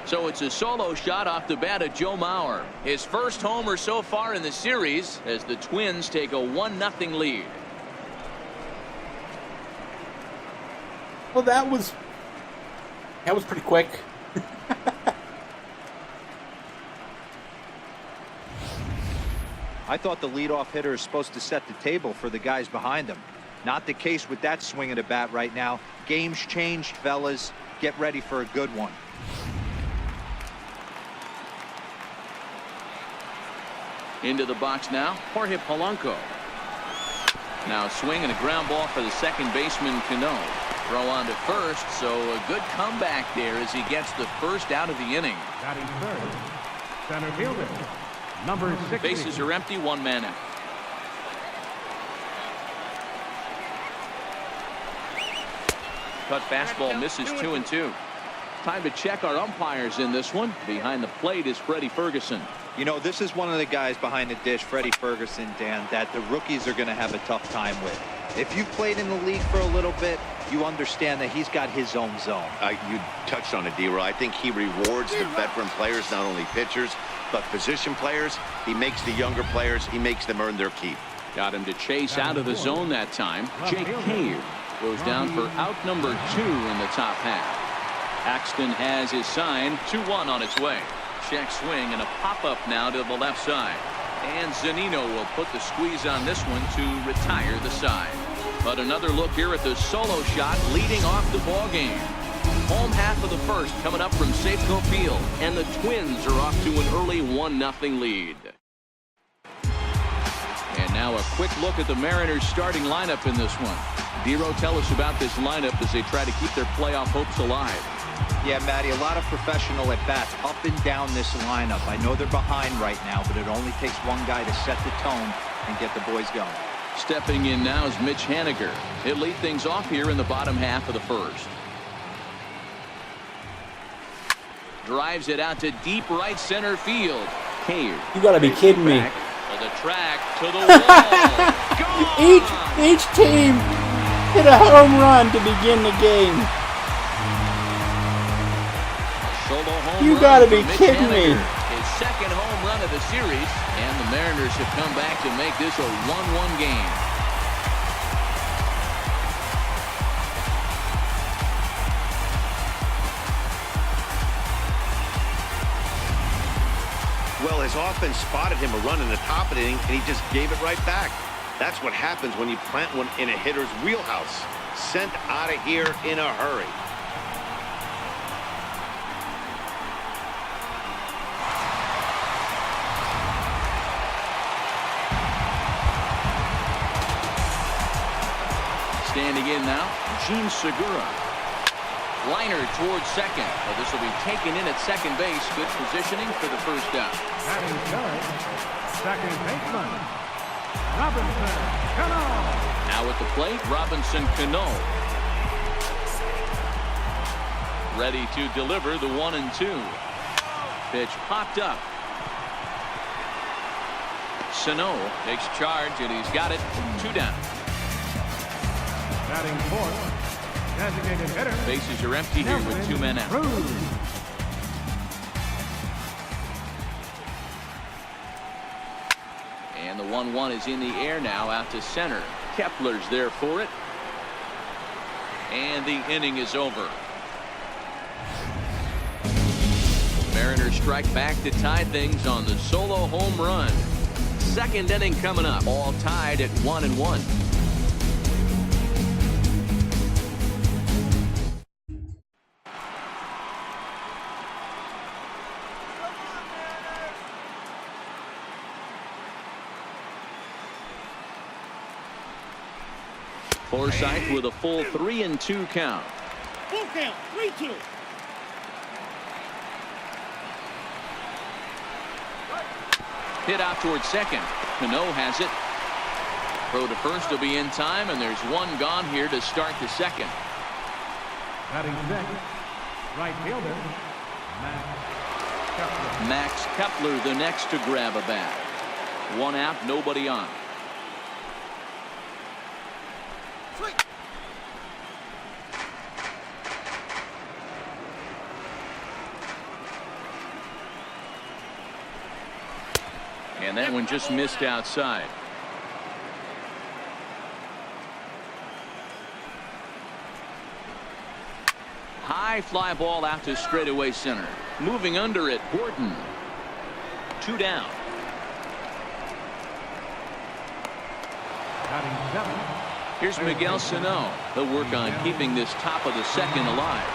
So it's a solo shot off the bat of Joe Mauer. His first homer so far in the series as the Twins take a 1-0 lead. Well, that was pretty quick. I thought the leadoff hitter is supposed to set the table for the guys behind him. Not the case with that swing of the bat right now. Game's changed, fellas. Get ready for a good one. Into the box now, Jorge Polanco. Now swing and a ground ball for the second baseman, Cano. Throw on to first, so a good comeback there as he gets the first out of the inning. Batting third, center fielder, number 60. Bases are empty, 1 man out. Cut fastball misses 2-2. Time to check our umpires in this one. Behind the plate is Freddie Ferguson. You know, this is one of the guys behind the dish, Freddie Ferguson, Dan, that the rookies are going to have a tough time with. If you've played in the league for a little bit, you understand that he's got his own zone. You touched on it, D-Roy. I think he rewards the veteran players, not only pitchers, but position players. He makes the younger players, he makes them earn their keep. Got him to chase out of the zone that time. Jake Cave goes down for out number 2 in the top half. Axton has his sign. 2-1 on its way. Check swing and a pop-up now to the left side. And Zunino will put the squeeze on this one to retire the side. But another look here at the solo shot leading off the ball game. Home half of the first coming up from Safeco Field, and the Twins are off to an early 1-0 lead. And now a quick look at the Mariners starting lineup in this one. Dero, tell us about this lineup as they try to keep their playoff hopes alive. Yeah, Matty, a lot of professional at-bats up and down this lineup. I know they're behind right now, but it only takes one guy to set the tone and get the boys going. Stepping in now is Mitch Haniger. He'll lead things off here in the bottom half of the first. Drives it out to deep right center field. Cave. You gotta be kidding me. To the track, to the wall. Each team hit a home run to begin the game. Solo home You run gotta for be Mitch kidding me. Haniger. His second home run of the series, and the Mariners have come back to make this a 1-1 game. Well, his offense spotted him a run in the top of the inning, and he just gave it right back. That's what happens when you plant one in a hitter's wheelhouse. Sent out of here in a hurry. Standing in now, Gene Segura. Liner towards second. Well, this will be taken in at second base. Good positioning for the first down. Batting third, second baseman, Robinson Cano. Now at the plate, Robinson Cano. Ready to deliver the 1-2. Pitch popped up. Sano takes charge, and he's got it. 2 down. Batting fourth, designated hitter. Bases are empty here with 2 men out. Cruz. And the 1-1 is in the air now out to center. Kepler's there for it. And the inning is over. Mariners strike back to tie things on the solo home run. Second inning coming up. All tied at 1-1. Forsythe with a full 3-2 count. Full count, 3-2. Hit out towards second. Cano has it. Throw to first will be in time, and there's one gone here to start the second. Batting sixth, right fielder, Max Kepler. Max Kepler the next to grab a bat. 1 out, nobody on. And that one just missed outside. High fly ball out to straightaway center. Moving under it, Gordon. 2 down. Batting seventh. Here's Miguel Sano. He'll work on keeping this top of the second alive.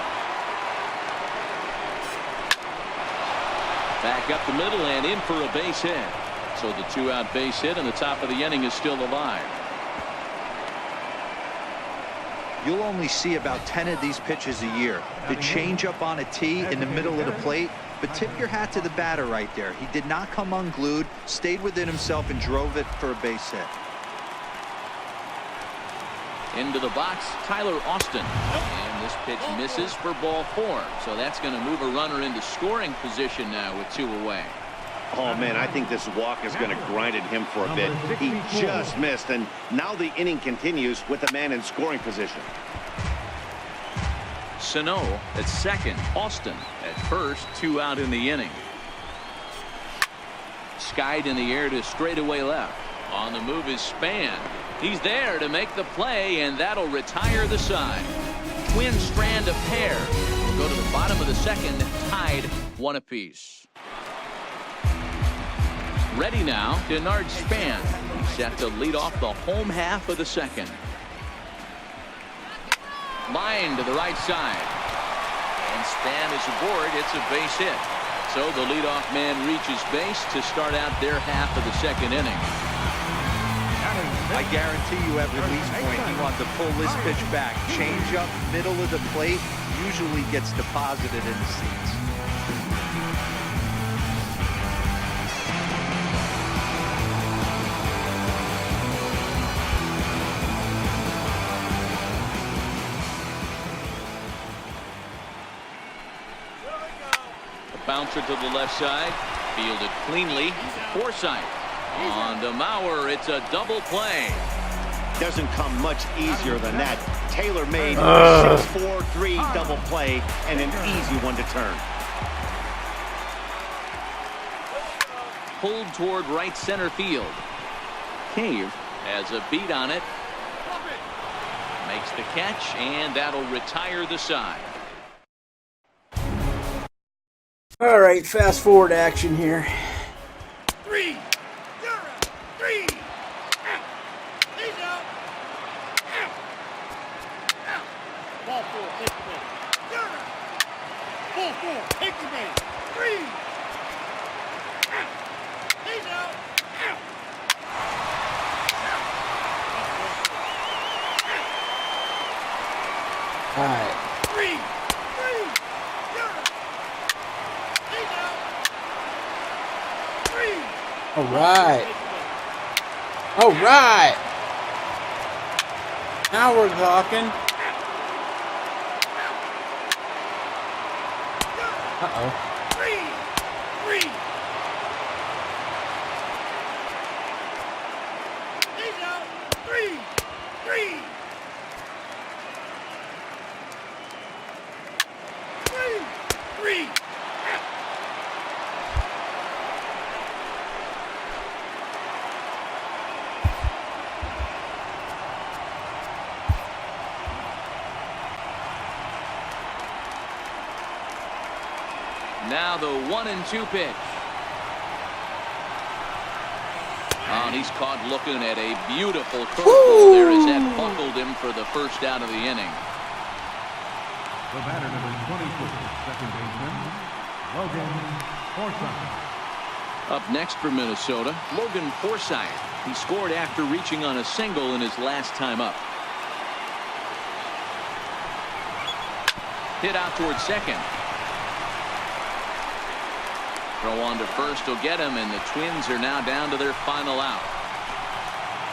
Back up the middle and in for a base hit. So the 2-out base hit and the top of the inning is still alive. You'll only see about 10 of these pitches a year. The change up on a tee in the middle of the plate. But tip your hat to the batter right there. He did not come unglued, stayed within himself, and drove it for a base hit. Into the box, Tyler Austin. And this pitch misses for ball 4. So that's going to move a runner into scoring position now with 2 away. Oh, man, I think this walk is going to grind at him for a bit. He just missed, and now the inning continues with a man in scoring position. Sano at second, Austin at first, 2 out in the inning. Skied in the air to straightaway left. On the move is Span. He's there to make the play, and that'll retire the side. Twin strand of pair will go to the bottom of the second, tied 1 apiece. Ready now, Denard Span. He's set to lead off the home half of the second. Line to the right side. And Span is aboard. It's a base hit. So the leadoff man reaches base to start out their half of the second inning. I guarantee you at release point, he wants to pull this pitch back. Change up, middle of the plate, usually gets deposited in the seats. Bouncer to the left side, fielded cleanly. Forsythe on to Mauer. It's a double play. Doesn't come much easier than that. Taylor made 6-4-3 double play and an easy one to turn. Pulled toward right center field. Cave has a beat on it. Makes the catch, and that'll retire the side. All right, fast forward action here. 4. Take the base. 3. Out. He's out. Out. All right. 3. 3. He's out. 3. All right. All right. Now we're talking. Uh-oh. 3. 3. He's out. 3. 3. 3. 3. Now the 1-2 pitch. Oh, and he's caught looking at a beautiful curveball there as that buckled him for the first out of the inning. The batter, number 24, second baseman, Logan Forsythe. Up next for Minnesota, Logan Forsythe. He scored after reaching on a single in his last time up. Hit out towards second. Throw on to first will get him, and the Twins are now down to their final out.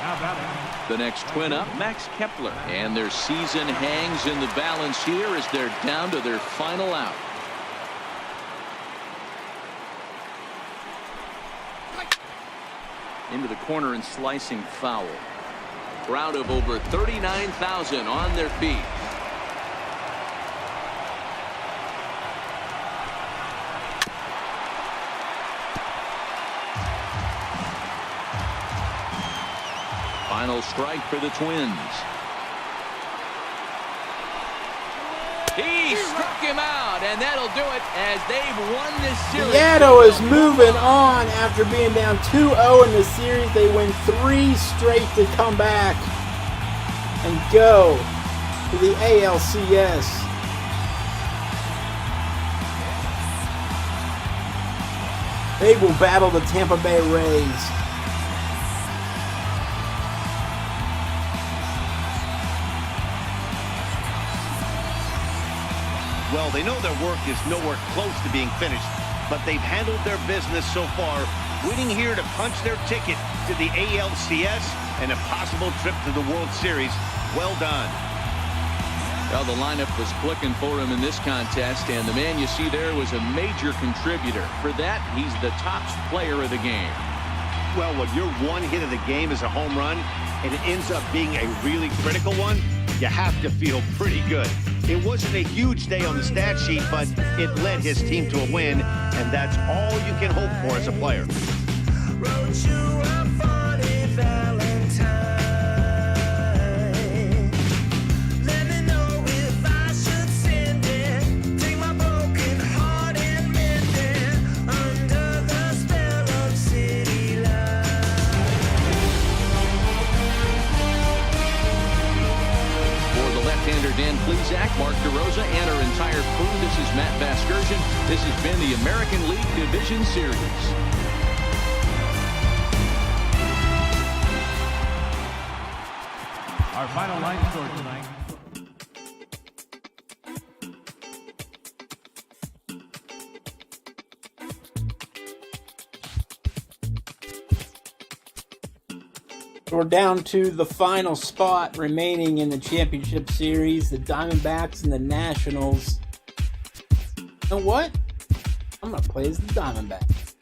Now batting. The next twin up, Max Kepler, and their season hangs in the balance here as they're down to their final out. Into the corner and slicing foul. Crowd of over 39,000 on their feet. Final strike for the Twins. He struck him out, and that'll do it as they've won this series. Seattle is moving on after being down 2-0 in the series. They win 3 straight to come back and go to the ALCS. They will battle the Tampa Bay Rays. Well, they know their work is nowhere close to being finished, but they've handled their business so far, winning here to punch their ticket to the ALCS and a possible trip to the World Series. Well done. Well, the lineup was clicking for him in this contest, and the man you see there was a major contributor. For that, he's the top player of the game. Well, when your one hit of the game is a home run, and it ends up being a really critical one, you have to feel pretty good. It wasn't a huge day on the stat sheet, but it led his team to a win, and that's all you can hope for as a player. Dan Plezak, Mark DeRosa, and our entire crew. This is Matt Vasgersian. This has been the American League Division Series. Our final line score tonight. We're down to the final spot remaining in the championship series, the Diamondbacks and the Nationals. You know what? I'm going to play as the Diamondbacks.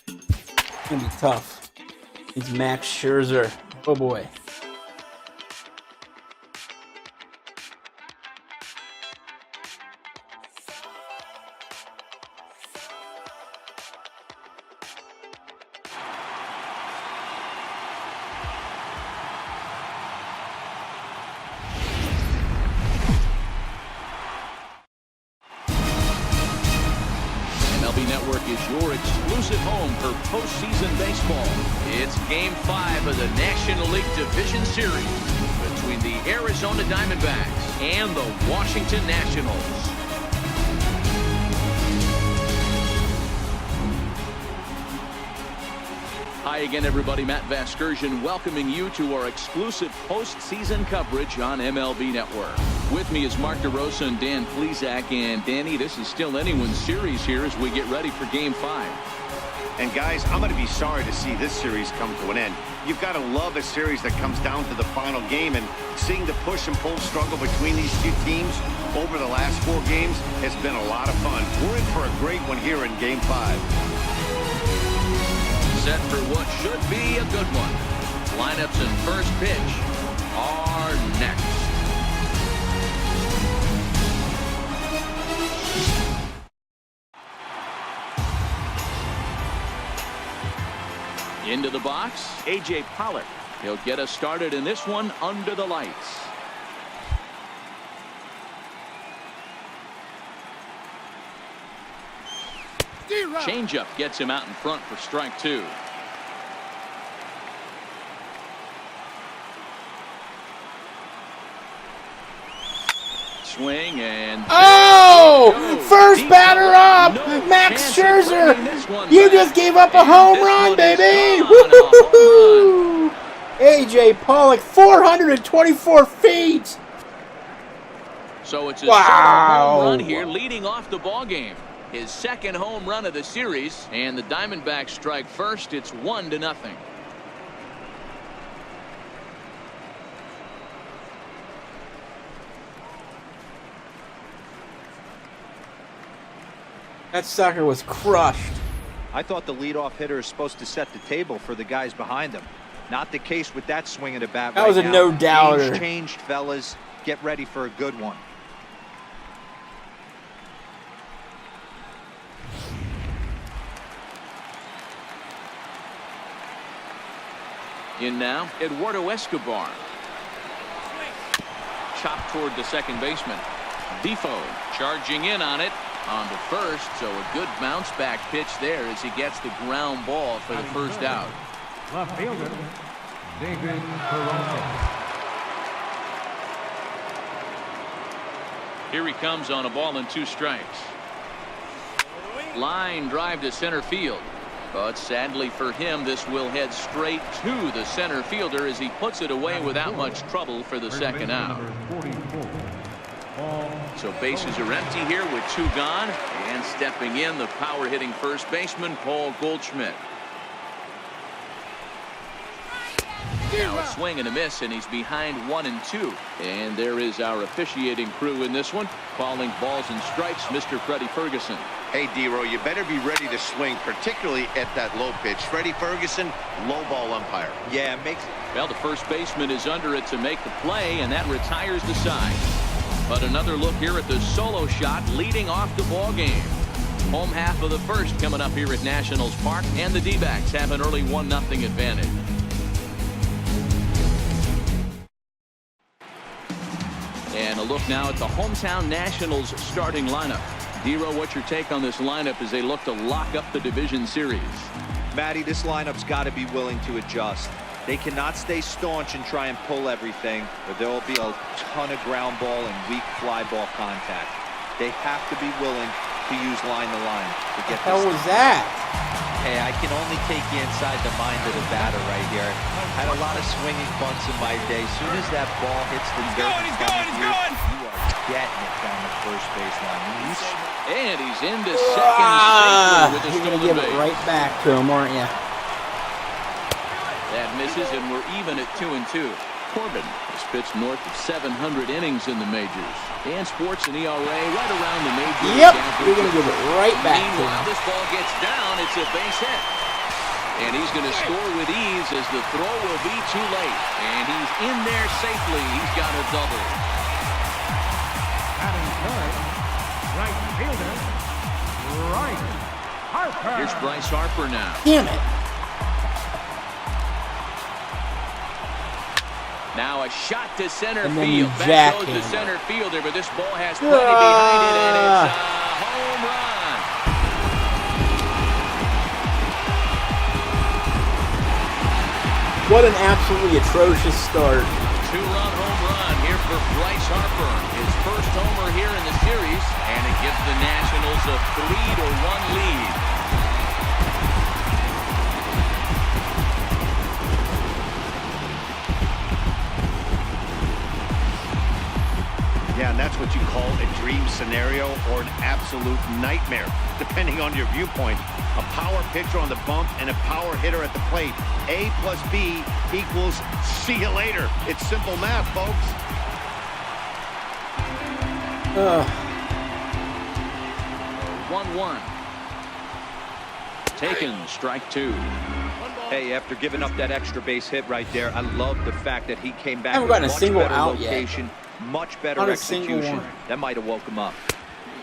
It's going to be tough. It's Max Scherzer. Oh boy. MLB Network is your exclusive home for postseason baseball. It's Game 5 of the National League Division Series between the Arizona Diamondbacks and the Washington Nationals. Hi again, everybody. Matt Vasgersian welcoming you to our exclusive postseason coverage on MLB Network. With me is Mark DeRosa and Dan Plesac. And Danny, this is still anyone's series here as we get ready for Game 5. And guys, I'm going to be sorry to see this series come to an end. You've got to love a series that comes down to the final game, and seeing the push and pull struggle between these two teams over the last 4 games has been a lot of fun. We're in for a great one here in Game 5. Set for what should be a good one. Lineups and first pitch are next. Into the box, A.J. Pollock. He'll get us started in this one under the lights. Changeup gets him out in front for strike 2. Swing and first batter up, Max Scherzer. You just gave up a home run, baby. Woo-hoo-hoo-hoo. A.J. Pollock, 424 feet. So it's a solo home run here, leading off the ball game. His second home run of the series, and the Diamondbacks strike first. It's 1-0. That sucker was crushed. I thought the leadoff hitter is supposed to set the table for the guys behind him. Not the case with that swing of the bat. That was a no-doubter. Game's changed, fellas. Get ready for a good one. In now, Eduardo Escobar. Chopped toward the second baseman. Defoe charging in on it. On to first, so a good bounce back pitch there as he gets the ground ball for the first out. Left fielder, David Toronto. Here he comes on a ball and 2 strikes. Line drive to center field. But sadly for him, this will head straight to the center fielder as he puts it away without much trouble for the second out. So bases are empty here with 2 gone, and stepping in, the power hitting first baseman Paul Goldschmidt. Now a swing and a miss, and he's behind 1-2. And there is our officiating crew in this one, calling balls and strikes, Mr. Freddie Ferguson. Hey, D-Row, you better be ready to swing, particularly at that low pitch. Freddie Ferguson, low ball umpire. Yeah, it makes. Well, the first baseman is under it to make the play, and that retires the side. But another look here at the solo shot leading off the ball game. Home half of the first coming up here at Nationals Park, and the D-backs have an early 1-0 advantage. And a look now at the hometown Nationals starting lineup. D-Row, what's your take on this lineup as they look to lock up the division series? Matty, this lineup's got to be willing to adjust. They cannot stay staunch and try and pull everything, or there will be a ton of ground ball and weak fly ball contact. They have to be willing to use line to line to get this. How was that? Hey, I can only take you inside the mind of the batter right here. Had a lot of swinging bunts in my day. As soon as that ball hits the dirt, you are getting it down the first baseline. And he's into second safely with the You're going to stolen give base. it right back to him, aren't you? That misses, and we're even at 2-2. Corbin has pitched north of 700 innings in the majors. And sports an ERA right around the major. Yep, you're going to give it right back to Meanwhile, him. this ball gets down. It's a base hit. And he's going to score with ease as the throw will be too late. And he's in there safely. He's got a double. Batting third, right fielder, Bryce Harper. Here's Bryce Harper now. Damn it. Now a shot to center And then field. you Back goes jack the him. center fielder, but this ball has plenty behind it, and it's a home run. What an absolutely atrocious start. Two-run home run here for Bryce Harper. His first homer here in the series, and it gives the Nationals a 3-1 lead. Yeah, and that's what you call a dream scenario or an absolute nightmare, depending on your viewpoint. A power pitcher on the bump and a power hitter at the plate. A plus B equals see you later. It's simple math, folks. 1-1. Taken, strike 2. Hey, after giving up that extra base hit right there, I love the fact that he came back Haven't with gotten a much single better out yet. location, much better Not a single execution. one. That might have woke him up.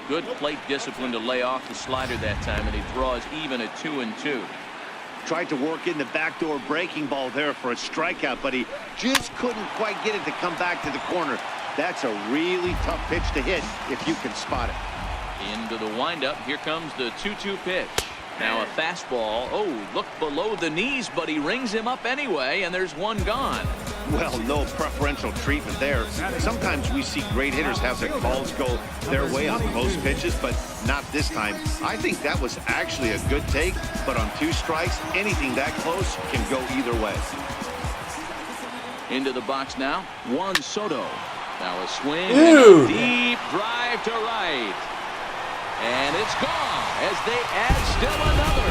Good plate discipline to lay off the slider that time, and he draws even at 2-2. Tried to work in the backdoor breaking ball there for a strikeout, but he just couldn't quite get it to come back to the corner. That's a really tough pitch to hit if you can spot it. Into the windup. Here comes the 2-2 pitch. Now a fastball. Oh, look below the knees, but he rings him up anyway, and there's one gone. Well, no preferential treatment there. Sometimes we see great hitters have their calls go their way on close pitches, but not this time. I think that was actually a good take, but on 2 strikes, anything that close can go either way. Into the box now. Juan Soto. Now a swing. Dude. And a deep drive to right. And it's gone as they add still another.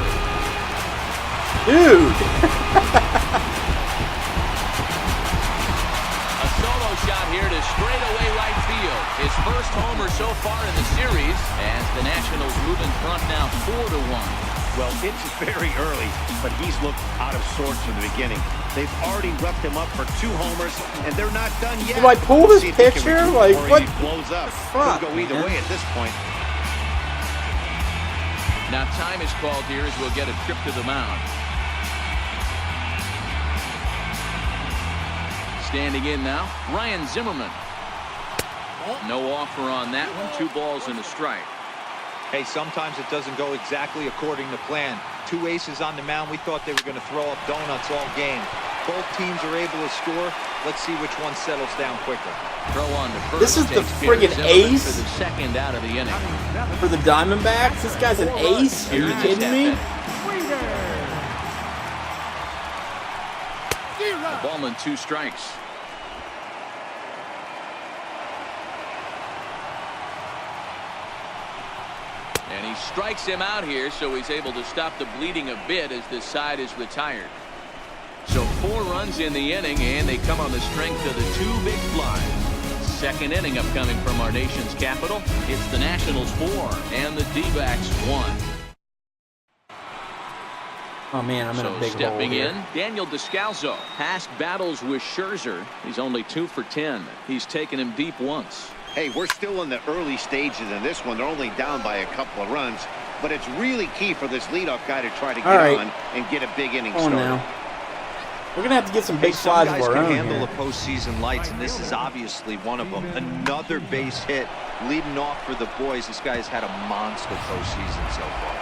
Dude. A solo shot here to straightaway right field. His first homer so far in the series as the Nationals move in front now 4-1. Well, it's very early, but he's looked out of sorts from the beginning. They've already roughed him up for 2 homers, and they're not done yet. Do I pull this See if he can pitcher? recoup Like, or what? He blows up. Fuck, Could go either man. way at this point. Now time is called here as we'll get a trip to the mound. Standing in now, Ryan Zimmerman. No offer on that one. 2 balls and a strike. Hey, sometimes it doesn't go exactly according to plan. 2 aces on the mound. We thought they were going to throw up donuts all game. Both teams are able to score. Let's see which one settles down quicker. Throw on to first. This is the Takes care of friggin' Zimmerman ace? for the second out of the inning. For the Diamondbacks? This guy's an ace? Are you kidding me? A ball and 2 strikes. And he strikes him out here, so he's able to stop the bleeding a bit as this side is retired. So 4 runs in the inning, and they come on the strength of the 2 big flies. Second inning upcoming from our nation's capital. It's the Nationals 4 and the D-backs 1. Oh, man, I'm in So a big hole stepping here. in, Daniel Descalso. Past battles with Scherzer. He's only 2 for 10. He's taken him deep once. Hey, we're still in the early stages in this one. They're only down by a couple of runs, but it's really key for this leadoff guy to try to get on and get a big inning started. Now. We're going to have to get some big Some flies guys of our can own handle here. the postseason lights, and this is obviously one of them. Another base hit leading off for the boys. This guy's had a monster postseason so far.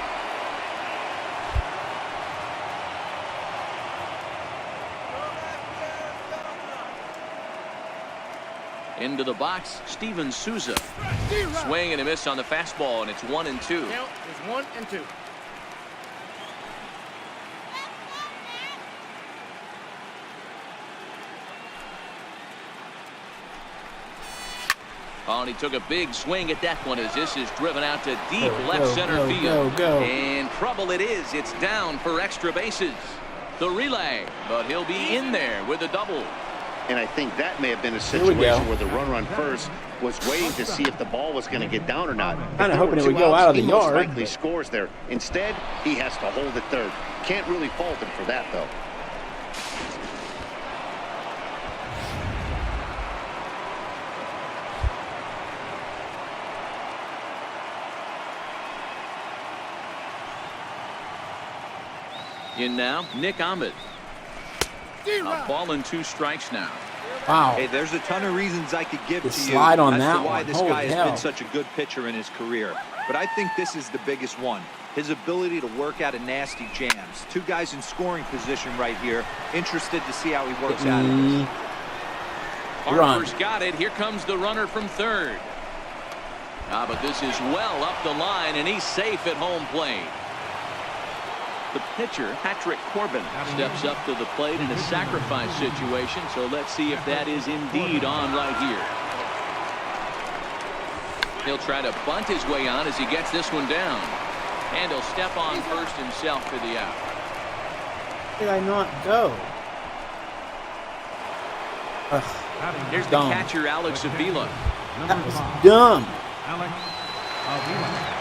Into the box, Steven Souza. Swing and a miss on the fastball, and it's 1-2. Count is 1-2. Oh, and he took a big swing at that one as this is driven out to deep left center go, field. go. And trouble it is. It's down for extra bases. The relay, but he'll be in there with a double. And I think that may have been a we situation go. where the run first was waiting to see if the ball was going to get down or not. Kinda If there hoping were it would 2 go outs, out of the he most yard. likely scores there. Instead, he has to hold it third. Can't really fault him for that, though. In now, Nick Ahmed. A ball and 2 strikes now. Wow. Hey, there's a ton of reasons I could give The to you slide on as that to why one. this Holy guy has hell. been such a good pitcher in his career. But I think this is the biggest one. His ability to work out of nasty jams. Two guys in scoring position right here. Interested to see how he works out of this. Harper's got it. Here comes the runner from third. But this is well up the line, and he's safe at home plate. The pitcher, Patrick Corbin, steps up to the plate in a sacrifice situation, so let's see if that is indeed on right here. He'll try to bunt his way on as he gets this one down. And he'll step on first himself for the out. Did I not go? Here's the dumb. catcher, Alex Avila. That was dumb. Alex Avila.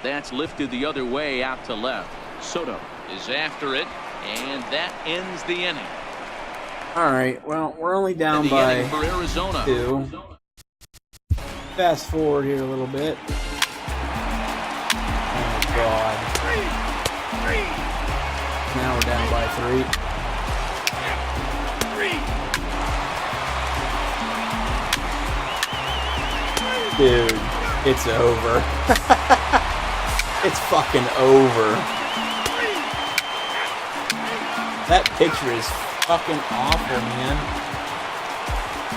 That's lifted the other way out to left. Soto is after it, and that ends the inning. All right. Well, we're only down The by inning for Arizona. 2. Fast forward here a little bit. Oh God. Now we're down by 3. Dude, it's over. It's fucking over. That picture is fucking awful, man.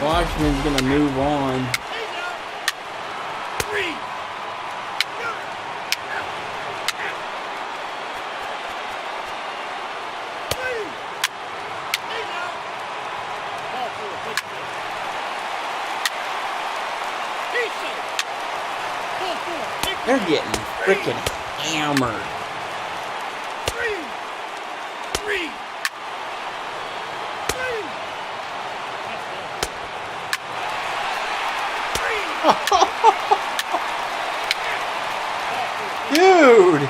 Washington's gonna move on. They're getting freaking hammered. Dude!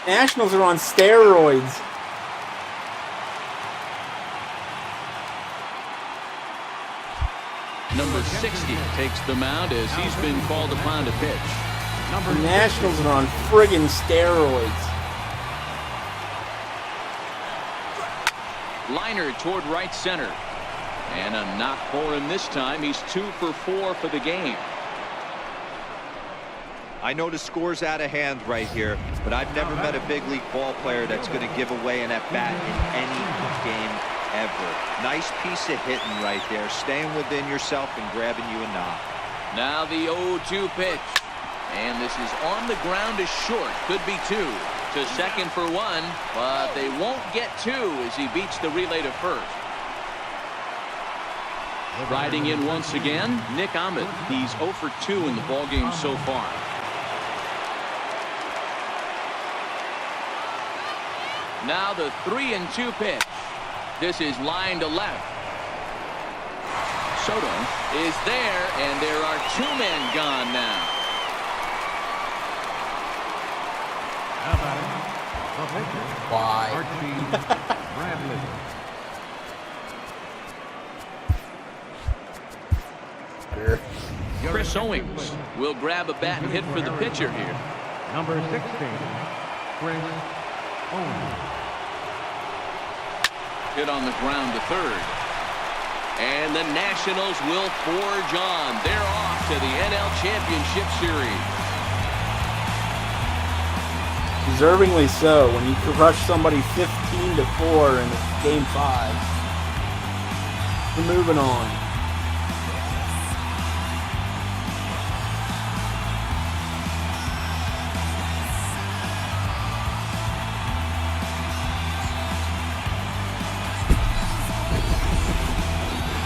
Nationals are on steroids. Number 60 takes the mound as he's been called upon to pitch. The Nationals are on friggin' steroids. Liner toward right center. And a knock for him this time. He's 2 for 4 for the game. I know the score's out of hand right here, but I've never met a big league ball player that's going to give away an at-bat in any game ever. Nice piece of hitting right there, staying within yourself and grabbing you a knock. Now the 0-2 pitch. And this is on the ground is short. Could be 2. To second for 1, but they won't get 2 as he beats the relay to first. Riding in once again, Nick Ahmed. He's 0 for 2 in the ballgame so far. Now the 3-2 pitch. This is line to left. Soto is there, and there are 2 men gone now. How about it? The pitcher, Why? Archie Bradley. Chris Owings will grab a bat and hit for the pitcher here. Number 16, Chris Owings. Hit on the ground to third. And the Nationals will forge on. They're off to the NL Championship Series. Deservingly so. When you crush somebody 15-4 in Game 5, we're moving on.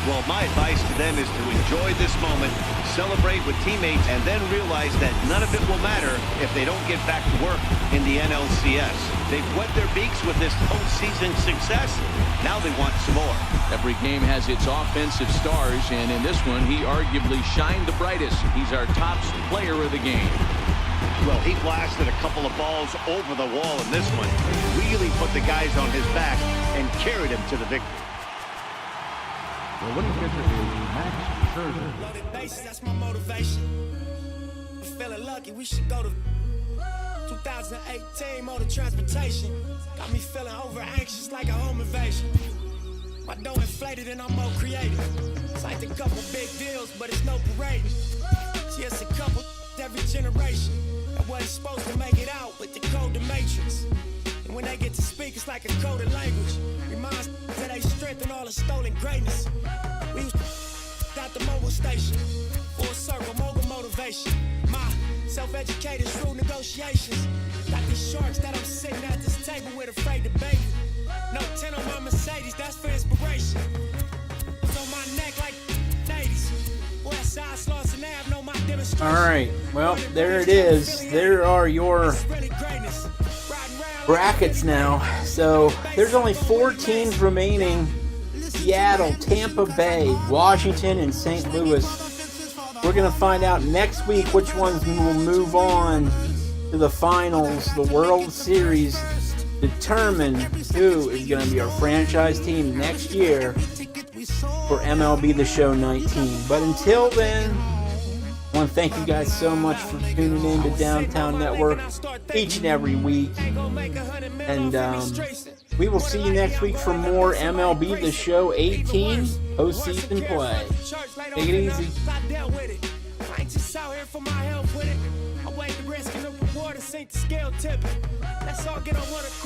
Well, my advice to them is to enjoy this moment, celebrate with teammates, and then realize that none of it will matter if they don't get back to work in the NLCS. They've wet their beaks with this postseason success. Now they want some more. Every game has its offensive stars, and in this one, he arguably shined the brightest. He's our top player of the game. Well, he blasted a couple of balls over the wall in this one. Really put the guys on his back and carried him to the victory. The winning pitcher is Max Scherzer. Loaded bases, that's my motivation. feeling lucky, we should go to 2018 motor transportation. Got me feeling over anxious like a home invasion. My dough inflated and I'm more creative. Signed a couple big deals, but it's no parading. Just a couple every generation. That wasn't supposed to make it out, but they code the matrix. And when they get to speak, it's like a coded language. Reminds that they strengthen all the stolen greatness. We was out the mobile station. Full circle, mogul motivation. My self-educated through negotiations. Got these sharks that I'm sitting at this table with, afraid to bait. No 10 on my Mercedes, that's for inspiration. It's on my neck like 80s. West Side Slauson Ave, know my demonstration. All right, well, there it is. There are your brackets now. So there's only 4 teams remaining: Seattle, Tampa Bay, Washington, and St. Louis. We're going to find out next week which ones will move on to the finals, the World Series, determine who is going to be our franchise team next year for MLB The Show 19. But until then, I want to thank you guys so much for tuning in to Downtown Network each and every week. And we will see you next week for more MLB The Show 18 postseason play. Take it easy. I ain't just out here for my help with it. I weigh the risk and the reward and sink the scale tipping. Let's all get on one accord.